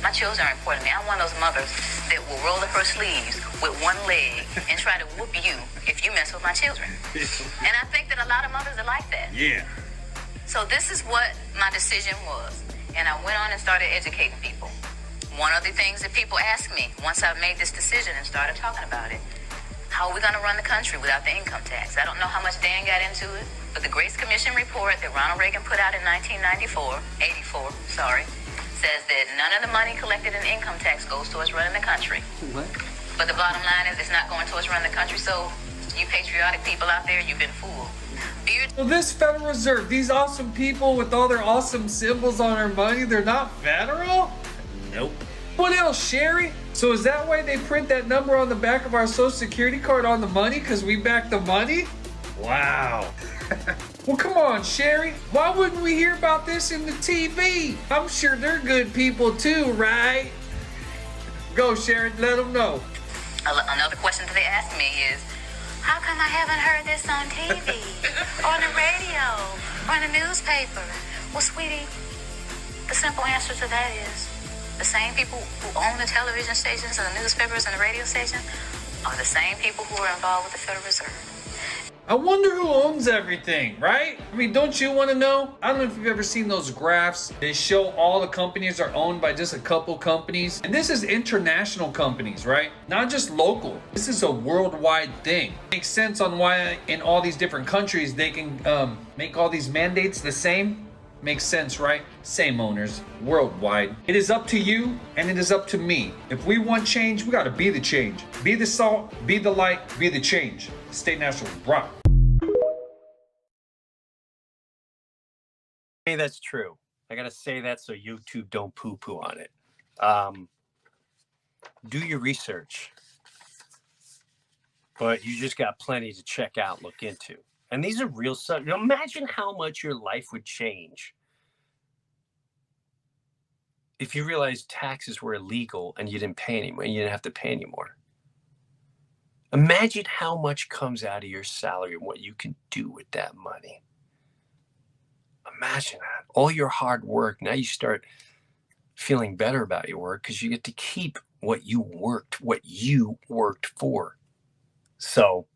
My children are important to me. I'm one of those mothers that will roll up her sleeves with one leg and try to whoop you if you mess with my children. And I think that a lot of mothers are like that. Yeah. So this is what my decision was. And I went on and started educating people. One of the things that people asked me once I made this decision and started talking about it, how are we going to run the country without the income tax? I don't know how much Dan got into it, but the Grace Commission report that Ronald Reagan put out in 84, says that none of the money collected in income tax goes towards running the country. What? But the bottom line is it's not going towards running the country, so you patriotic people out there, you've been fooled. Well, this Federal Reserve, these awesome people with all their awesome symbols on their money, they're not federal? Nope. What else, Sherry? So is that why they print that number on the back of our social security card on the money? Because we back the money? Wow. Well, come on, Sherry. Why wouldn't we hear about this in the TV? I'm sure they're good people too, right? Go, Sherry, let them know. Another question that they asked me is, how come I haven't heard this on TV, or on the radio, or in the newspaper? Well, sweetie, the simple answer to that is the same people who own the television stations and the newspapers and the radio stations are the same people who are involved with the Federal Reserve. I wonder who owns everything, right? I mean, don't you want to know? I don't know if you've ever seen those graphs. They show all the companies are owned by just a couple companies. And this is international companies, right? Not just local. This is a worldwide thing. Makes sense on why in all these different countries they can make all these mandates the same. Makes sense, right? Same owners, worldwide. It is up to you and it is up to me. If we want change, we gotta be the change. Be the salt, be the light, be the change. State National rock. Hey, that's true. I gotta say that so YouTube don't poo-poo on it. Do your research, but you just got plenty to check out, look into. And these are real stuff. Imagine how much your life would change if you realized taxes were illegal and you didn't pay anymore, and you didn't have to pay anymore. Imagine how much comes out of your salary and what you can do with that money. Imagine that. All your hard work, now you start feeling better about your work because you get to keep what you worked for. So,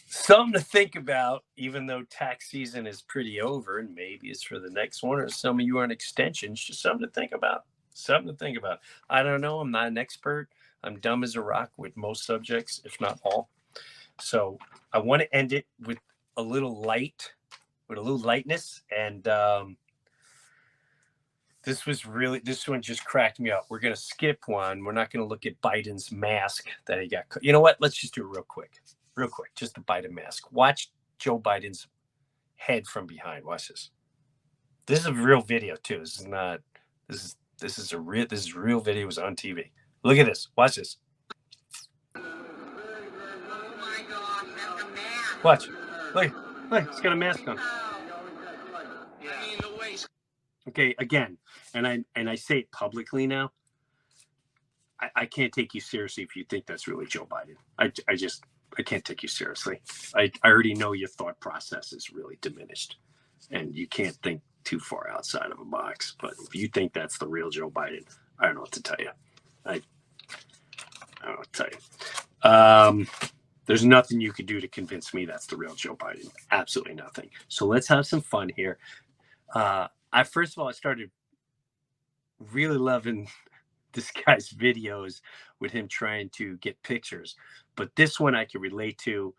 something to think about, even though tax season is pretty over and maybe it's for the next one, or some of you are on extensions, just something to think about. Something to think about. I don't know. I'm not an expert. I'm dumb as a rock with most subjects, if not all. So I want to end it with a little lightness. And this one just cracked me up. We're going to skip one. We're not going to look at Biden's mask that he got. You know what? Let's just do it real quick, just the Biden mask. Watch Joe Biden's head from behind. Watch this. This is a real video too. This is real video. It was on TV. Look at this. Watch this. Watch. Look. He's got a mask on. Okay, again, and I say it publicly now. I can't take you seriously if you think that's really Joe Biden. I can't take you seriously. I already know your thought process is really diminished, and you can't think too far outside of a box. But if you think that's the real Joe Biden, I don't know what to tell you. I don't know what to tell you. There's nothing you could do to convince me that's the real Joe Biden. Absolutely nothing. So let's have some fun here. First of all, I started really loving this guy's videos with him trying to get pictures. But this one I can relate to.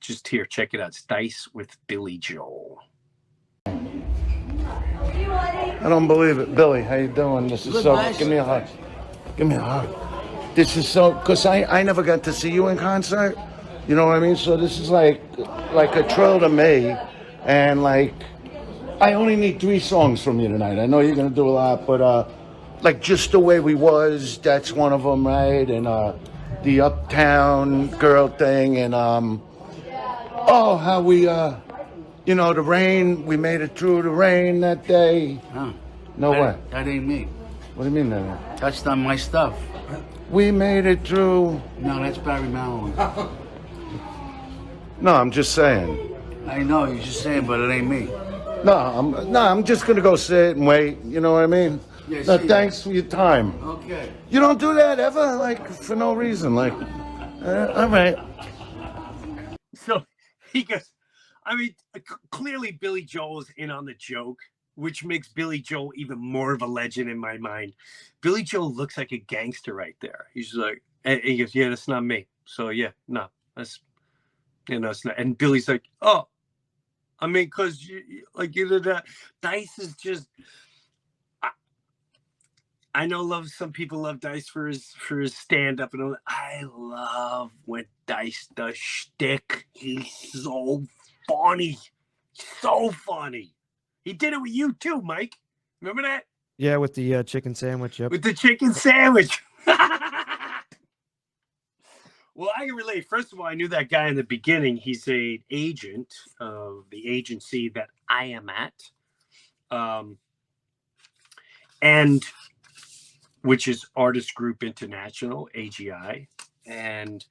Just here, check it out. It's Dice with Billy Joel. I don't believe it. Billy, how you doing? This is so... Give me a hug. Give me a hug. This is so... Because I never got to see you in concert. You know what I mean? So this is like a thrill to me. And like... I only need 3 songs from you tonight. I know you're going to do a lot, but like Just the Way We Was, that's one of them, right? And the Uptown Girl thing, and how we, the rain, we made it through the rain that day. Huh. No way. That ain't me. What do you mean that ain't? That's not my stuff. We made it through. No, that's Barry Manilow. No, I'm just saying. I know, you're just saying, but it ain't me. I'm just gonna go sit and wait. You know what I mean? Yeah, no, thanks for your time. Okay. You don't do that ever, like for no reason. Like, all right. So he goes. I mean, clearly Billy Joel's in on the joke, which makes Billy Joel even more of a legend in my mind. Billy Joel looks like a gangster right there. He's like, and he goes, "Yeah, that's not me." So yeah, no, that's it's not. And Billy's like, "Oh. I mean, because Dice is just. I know some people love Dice for his stand up, and I love when Dice does shtick. He's so funny, so funny. He did it with you too, Mike. Remember that? Yeah, with the chicken sandwich. Yep. With the chicken sandwich. Well, I can relate. First of all, I knew that guy in the beginning. He's an agent of the agency that I am at, and which is Artist Group International, AGI, and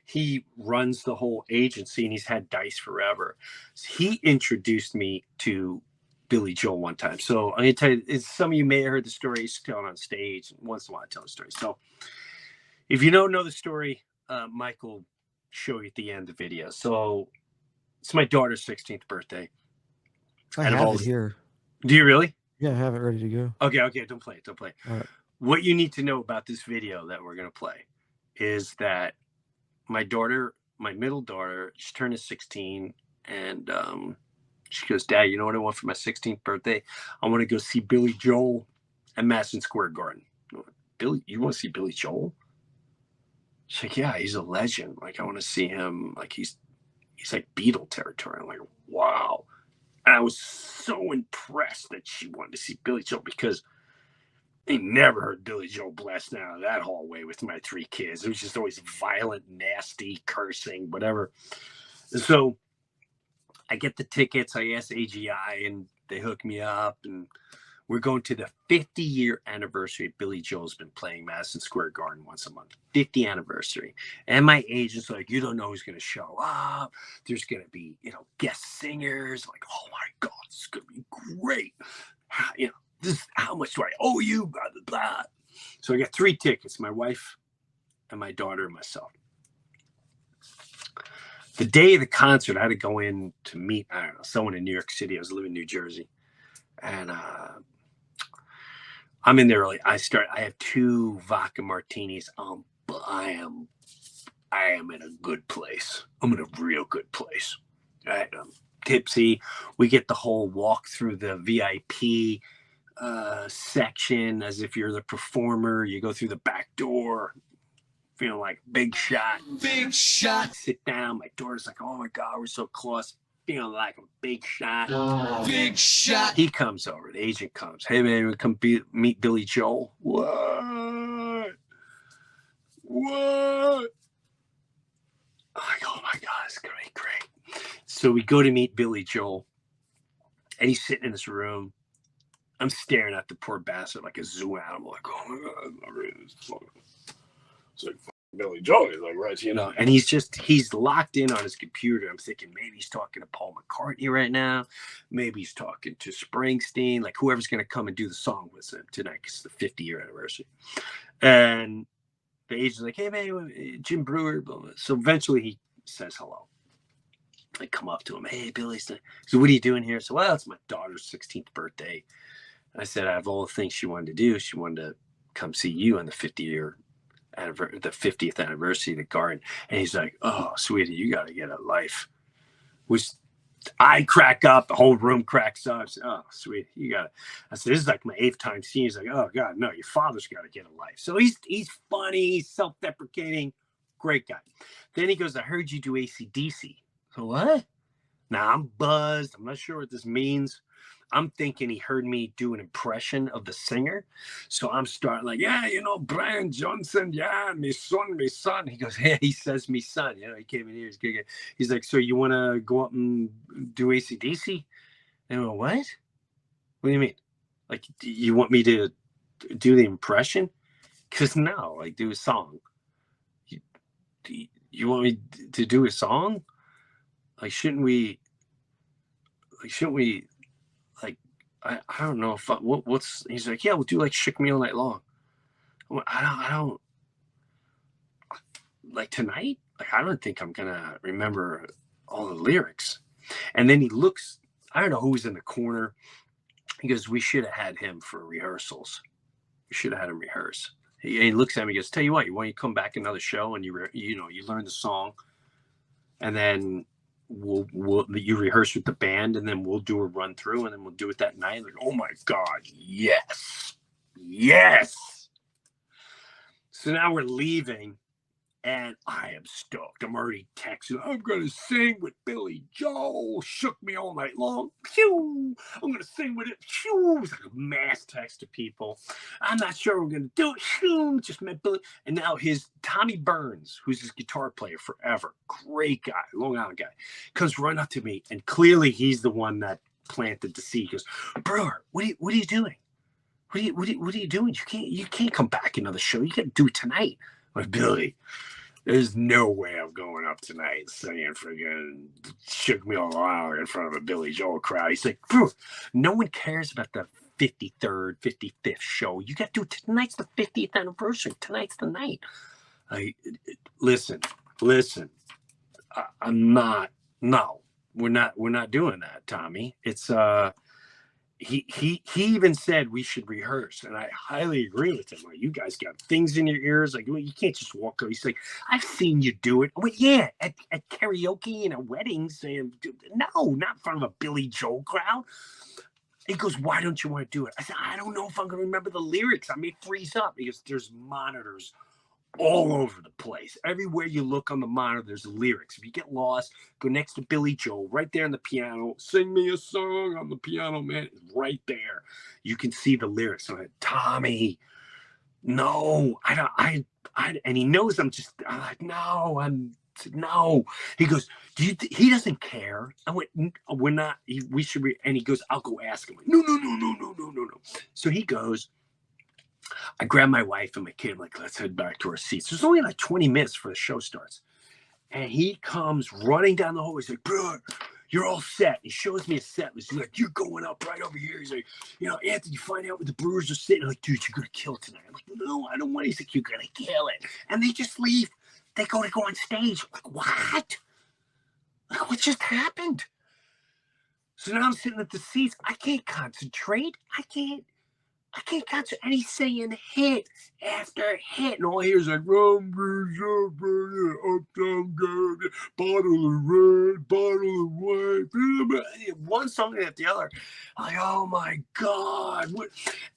he runs the whole agency, and he's had Dice forever. So he introduced me to Billy Joel one time. So I'm going to tell you, some of you may have heard the story. He's telling on stage, and once in a while I tell the story. So if you don't know the story, Michael show you at the end of the video. So it's my daughter's 16th birthday. I have it here. Do you really? Yeah, I have it ready to go. Okay. Don't play it. All right. What you need to know about this video that we're going to play is that my daughter, my middle daughter, she's turning 16, and she goes, Dad, you know what I want for my 16th birthday? I want to go see Billy Joel at Madison Square Garden. Billy, you want to see Billy Joel? She's like, yeah, he's a legend. Like, I want to see him. Like, he's like Beatle territory. I'm like, wow. And I was so impressed that she wanted to see Billy Joel, because I never heard Billy Joel blasting out of that hallway with my 3 kids. It was just always violent, nasty, cursing, whatever. And so I get the tickets. I ask AGI, and they hook me up, and we're going to the 50-year anniversary of Billy Joel's been playing Madison Square Garden once a month. 50th anniversary. And my agent's like, you don't know who's going to show up. There's going to be, guest singers. Like, oh my God, this is going to be great. This is how much do I owe you? Blah, blah, blah. So I got 3 tickets, my wife and my daughter and myself. The day of the concert, I had to go in to meet, I don't know, someone in New York City. I was living in New Jersey. And I'm in there early. I have 2 vodka martinis. But I am in a good place. I'm in a real good place. Right? I'm tipsy. We get the whole walk through the VIP section as if you're the performer. You go through the back door, feeling like big shot. Big shot. Sit down. My daughter's like, oh my God, we're so close. Feeling like a big shot. Big shot. He comes over. The agent comes. Hey, man, we come meet Billy Joel. What? I'm like, oh my God, it's going to be great. So we go to meet Billy Joel, and he's sitting in this room. I'm staring at the poor bastard like a zoo animal. Like, oh my God, I'm ready to it's like Billy Joel. He's like, right, and he's locked in on his computer. I'm thinking maybe he's talking to Paul McCartney right now. Maybe he's talking to Springsteen, like whoever's going to come and do the song with him tonight, because it's the 50-year anniversary. And the agent's like, hey, man, Jim Breuer. Blah, blah. So eventually he says hello. I come up to him. Hey, Billy. So what are you doing here? So, well, it's my daughter's 16th birthday. I said, I have all the things she wanted to do. She wanted to come see you on the 50th anniversary of the garden. And he's like, oh, sweetie, you got to get a life. Which I crack up. The whole room cracks up. I said, oh, sweetie, you got to. I said, this is like my 8th time seeing. He's like, oh, God, no, your father's got to get a life. So he's funny. He's self-deprecating. Great guy. Then he goes, I heard you do AC/DC. So what? Now I'm buzzed. I'm not sure what this means. I'm thinking he heard me do an impression of the singer. So I'm starting like, yeah, Brian Johnson. Yeah, me son. He goes, yeah, he says me son. He came in here. He's like, so you want to go up and do AC/DC? And I go, what? What do you mean? Like, you want me to do the impression? Because no, like, do a song. You want me to do a song? Like, shouldn't we, I don't know if what's, he's like, yeah, we'll do like Shook Me All Night Long. I don't like tonight. Like, I don't think I'm going to remember all the lyrics. And then he looks, I don't know who's in the corner. He goes, we should have had him for rehearsals. We should have had him rehearse. He looks at me, he goes, tell you what, you want to come back another show and you learn the song, and then you rehearse with the band, and then we'll do a run through, and then we'll do it that night. Like, oh my God, yes. So now we're leaving, And I am stoked. I'm already texting. I'm going to sing with Billy Joel. Shook me all night long. Phew. I'm going to sing with it. Phew. It's like a mass text to people. I'm not sure we're going to do it. Phew. Just met Billy. And now his Tommy Burns, who's his guitar player forever, great guy, Long Island guy, comes right up to me. And clearly he's the one that planted the seed. He goes, Brewer, what are you doing? What are you doing? You can't come back another show. You got to do it tonight. I'm like, Billy, there's no way I'm going up tonight singing friggin' Shook Me All Around in front of a Billy Joel crowd. He's like, bro, no one cares about the 53rd, 55th show. You got to do it. Tonight's the 50th anniversary. Tonight's the night. Listen. I'm not. No, we're not doing that, Tommy. It's He even said we should rehearse, and I highly agree with him. Like, you guys got things in your ears, like, well, you can't just walk over. He's like, I've seen you do it. Well, yeah, at karaoke and at weddings, saying, no, not in front of a Billy Joel crowd. He goes, why don't you want to do it? I said, I don't know if I'm going to remember the lyrics. I may freeze up. He goes, there's monitors all over the place. Everywhere you look on the monitor, there's lyrics. If you get lost, go next to Billy Joel, right there on the piano. Sing me a song on the piano, man. It's right there. You can see the lyrics. I'm like, Tommy, no, I don't. And he knows I'm like, no. He goes, he doesn't care. I went, we're not. We should. And he goes, I'll go ask him. Like, no. So he goes. I grab my wife and my kid, like, let's head back to our seats. There's only like 20 minutes before the show starts. And he comes running down the hallway. He's like, bro, you're all set. He shows me a set list. He's like, you're going up right over here. He's like, Anthony, you find out where the Brewers are sitting. I'm like, dude, you're going to kill it tonight. I'm like, no, I don't want it. He's like, you're going to kill it. And they just leave. They go on stage. I'm like, what? Like, what just happened? So now I'm sitting at the seats. I can't concentrate. I can't concentrate. And he's saying hit after hit. And all I hear is like, rum, uptown girl, bottle of red, bottle of white. One song after the other. I'm like, oh my God. What?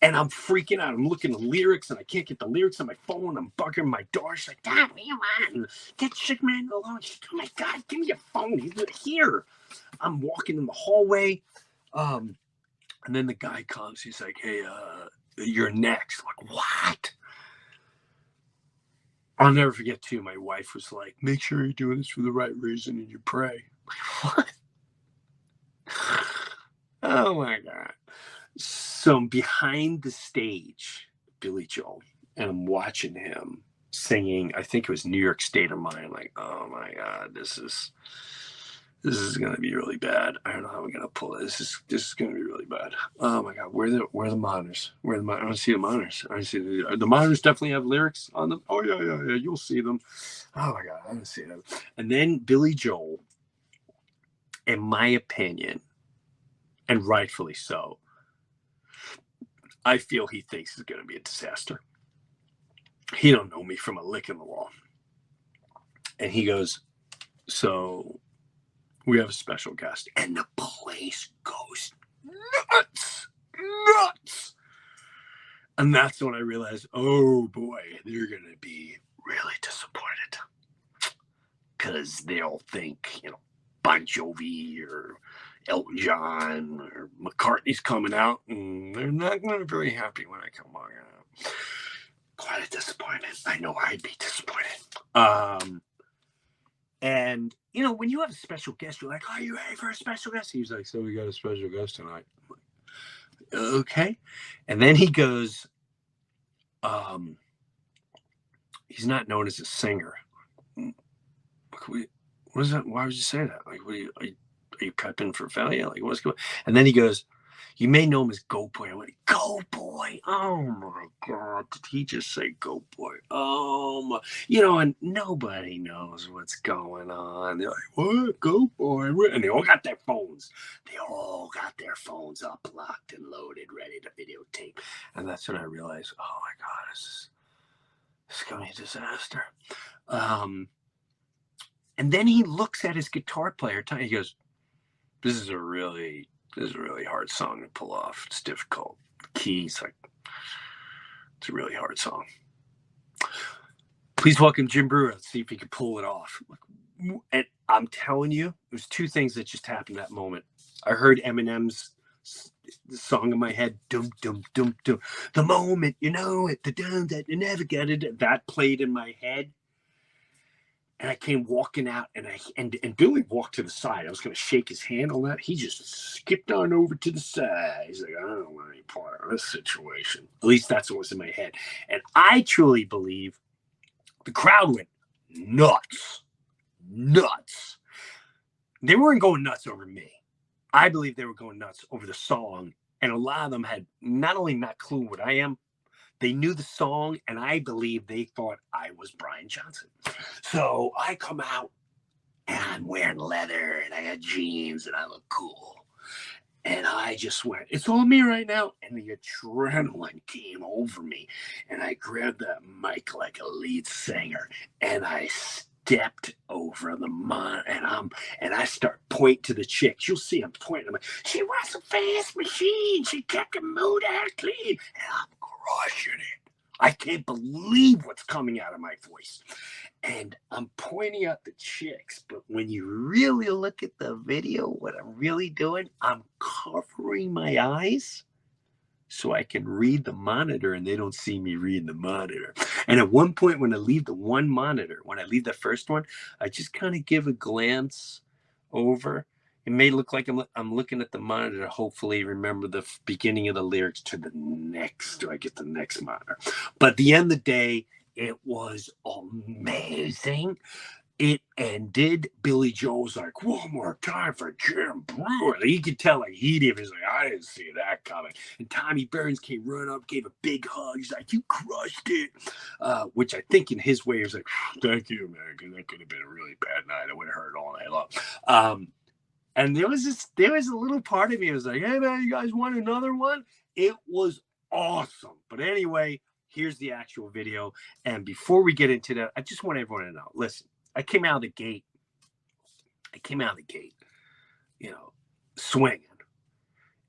And I'm freaking out. I'm looking at the lyrics and I can't get the lyrics on my phone. I'm bugging my daughter. She's like, Dad, what do you want? Get Shook Man alone. She's like, oh my God, give me your phone. He's not here. I'm walking in the hallway. And then the guy comes. He's like, hey, you're next. I'm like, what? I'll never forget, too. My wife was like, make sure you're doing this for the right reason and you pray. I'm like, what? Oh, my God. So I'm behind the stage, Billy Joel, and I'm watching him singing. I think it was New York State of Mind. Like, oh, my God, this is going to be really bad. I don't know how we're going to pull it. This is going to be really bad. Oh my God. Where are the monitors? I don't see the monitors. I see the monitors definitely have lyrics on them. Oh yeah. You'll see them. Oh my God. I don't see them. And then Billy Joel, in my opinion, and rightfully so, I feel he thinks it's going to be a disaster. He don't know me from a lick in the wall. And he goes, so we have a special guest, and the place goes nuts. And that's when I realized, oh boy, they're going to be really disappointed. Because they'll think, Bon Jovi or Elton John or McCartney's coming out, and they're not going to be very happy when I come on. Quite disappointed. I know I'd be disappointed. And, when you have a special guest, you're like, are you ready for a special guest? He's like, so we got a special guest tonight. I'm like, okay. And then he goes, he's not known as a singer. What is that? Why would you say that? Like, are you prepping for failure? Like, what's going on? And then he goes, you may know him as Go Boy. I went, Go Boy. Oh my God. Did he just say Go Boy? Oh my. And nobody knows what's going on. They're like, what? Go Boy. And they all got their phones. Up, locked and loaded, ready to videotape. And that's when I realized, oh my God, this is going to be a disaster. And then he looks at his guitar player. He goes, this is a really hard song to pull off. It's difficult. The keys, it's a really hard song. Please welcome Jim Brewer. Let's see if he can pull it off. And I'm telling you, there's two things that just happened that moment. I heard Eminem's song in my head, dum dum dum dum. The moment you know it, the dum that you never get it. That played in my head, and I came walking out, and Billy walked to the side. I was going to shake his hand on that. He just skipped on over to the side. He's like, I don't want any part of this situation. At least that's what was in my head. And I truly believe the crowd went nuts. Nuts. They weren't going nuts over me. I believe they were going nuts over the song. And a lot of them had not only not clue what I am, they knew the song, and I believe they thought I was Brian Johnson. So I come out, and I'm wearing leather, and I got jeans, and I look cool. And I just went, it's all me right now. And the adrenaline came over me. And I grabbed that mic like a lead singer. And I stepped over the and I start pointing to the chicks. You'll see I'm pointing. I'm like, she was a fast machine. She kept the mood out clean. And I'm crushing it. I can't believe what's coming out of my voice. And I'm pointing at the chicks, but when you really look at the video, what I'm really doing, I'm covering my eyes so I can read the monitor, and they don't see me reading the monitor. And at one point, when I leave the one monitor, when I leave the first one, I just kind of give a glance over. It may look like I'm looking at the monitor to hopefully remember the beginning of the lyrics to the next, do I get the next monitor? But at the end of the day, it was amazing. It ended. Billy Joel's like, one more time for Jim Brewer. You could tell like he did. He's like, I didn't see that coming. And Tommy Burns came running up, gave a big hug. He's like, you crushed it. Which I think in his way, he was like, thank you, man, because that could have been a really bad night. I would have heard all night long. And there was a little part of me that was like, hey, man, you guys want another one? It was awesome. But anyway, here's the actual video. And before we get into that, I just want everyone to know, listen, I came out of the gate, swinging.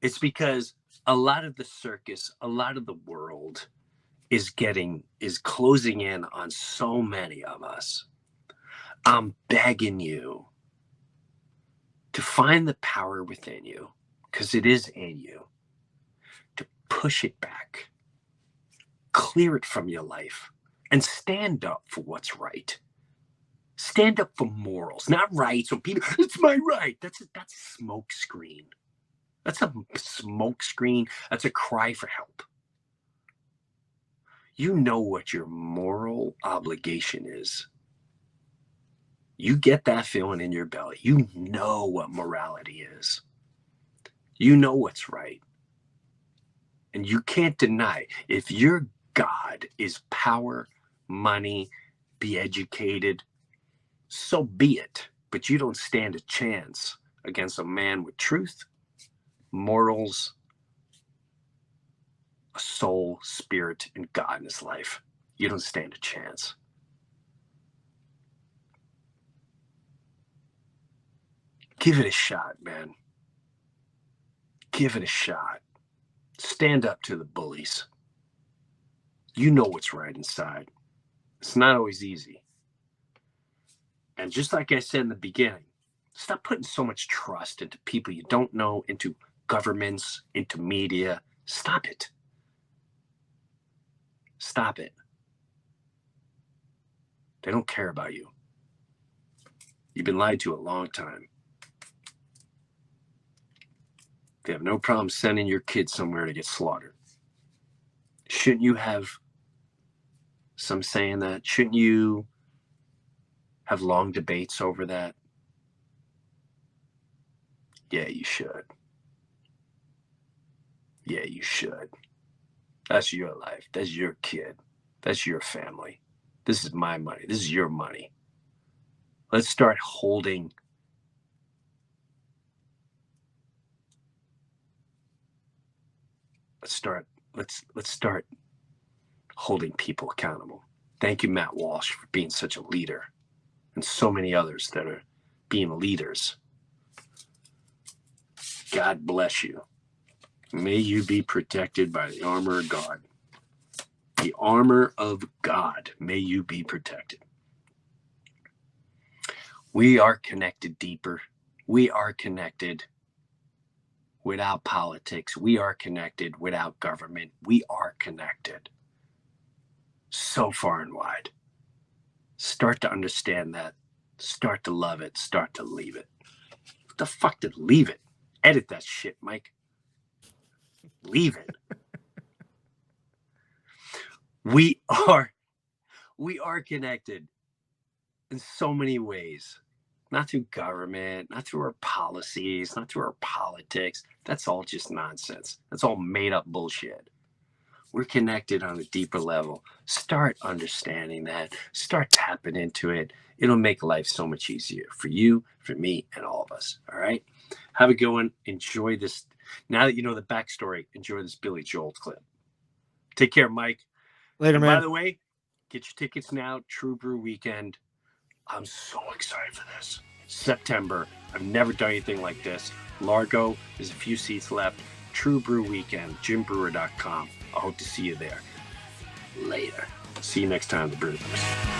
It's because a lot of the circus, a lot of the world is closing in on so many of us. I'm begging you to find the power within you, because it is in you, to push it back, clear it from your life, and stand up for what's right. Stand up for morals, not rights. So people, it's my right. That's a smoke screen. That's a smoke screen. That's a cry for help. You know what your moral obligation is. You get that feeling in your belly. You know what morality is. You know what's right. And you can't deny, if your God is power, money, be educated, so be it. But you don't stand a chance against a man with truth, morals, a soul, spirit, and God in his life. You don't stand a chance. Give it a shot, man. Give it a shot. Stand up to the bullies. You know what's right inside. It's not always easy. And just like I said in the beginning, stop putting so much trust into people you don't know, into governments, into media. Stop it. Stop it. They don't care about you. You've been lied to a long time. They have no problem sending your kids somewhere to get slaughtered. Shouldn't you have some say in that? Shouldn't you have long debates over that? Yeah, you should. Yeah, you should. That's your life. That's your kid. That's your family. This is my money. This is your money. Let's start holding let's start holding people accountable. Thank you, Matt Walsh, for being such a leader, and so many others that are being leaders. God bless you. May you be protected by the armor of God. The armor of God. May you be protected. We are connected deeper. We are connected without politics. We are connected without government. We are connected so far and wide. Start to understand that. Start to love it. Start to leave it. What the fuck did leave it? Edit that shit, Mike. Leave it. We are connected in so many ways. Not through government, not through our policies, not through our politics. That's all just nonsense. That's all made up bullshit. We're connected on a deeper level. Start understanding that. Start tapping into it. It'll make life so much easier for you, for me, and all of us. All right? Have a good one. Enjoy this. Now that you know the backstory, enjoy this Billy Joel clip. Take care, Mike. Later, and man. By the way, get your tickets now. True Brew Weekend. I'm so excited for this. September. I've never done anything like this. Largo, there's a few seats left. True Brew Weekend, JimBrewer.com. I hope to see you there. Later. See you next time, the Breuniverse.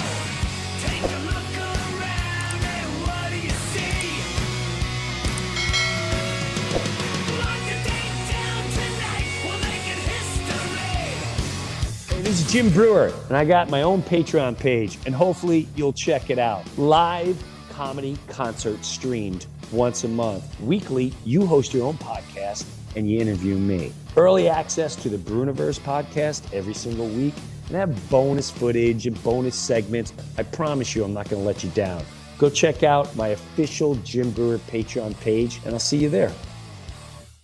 This is Jim Brewer, and I got my own Patreon page, and hopefully you'll check it out. Live comedy concerts streamed once a month. Weekly, you host your own podcast, and you interview me. Early access to the Breuniverse podcast every single week, and have bonus footage and bonus segments. I promise you I'm not going to let you down. Go check out my official Jim Brewer Patreon page, and I'll see you there.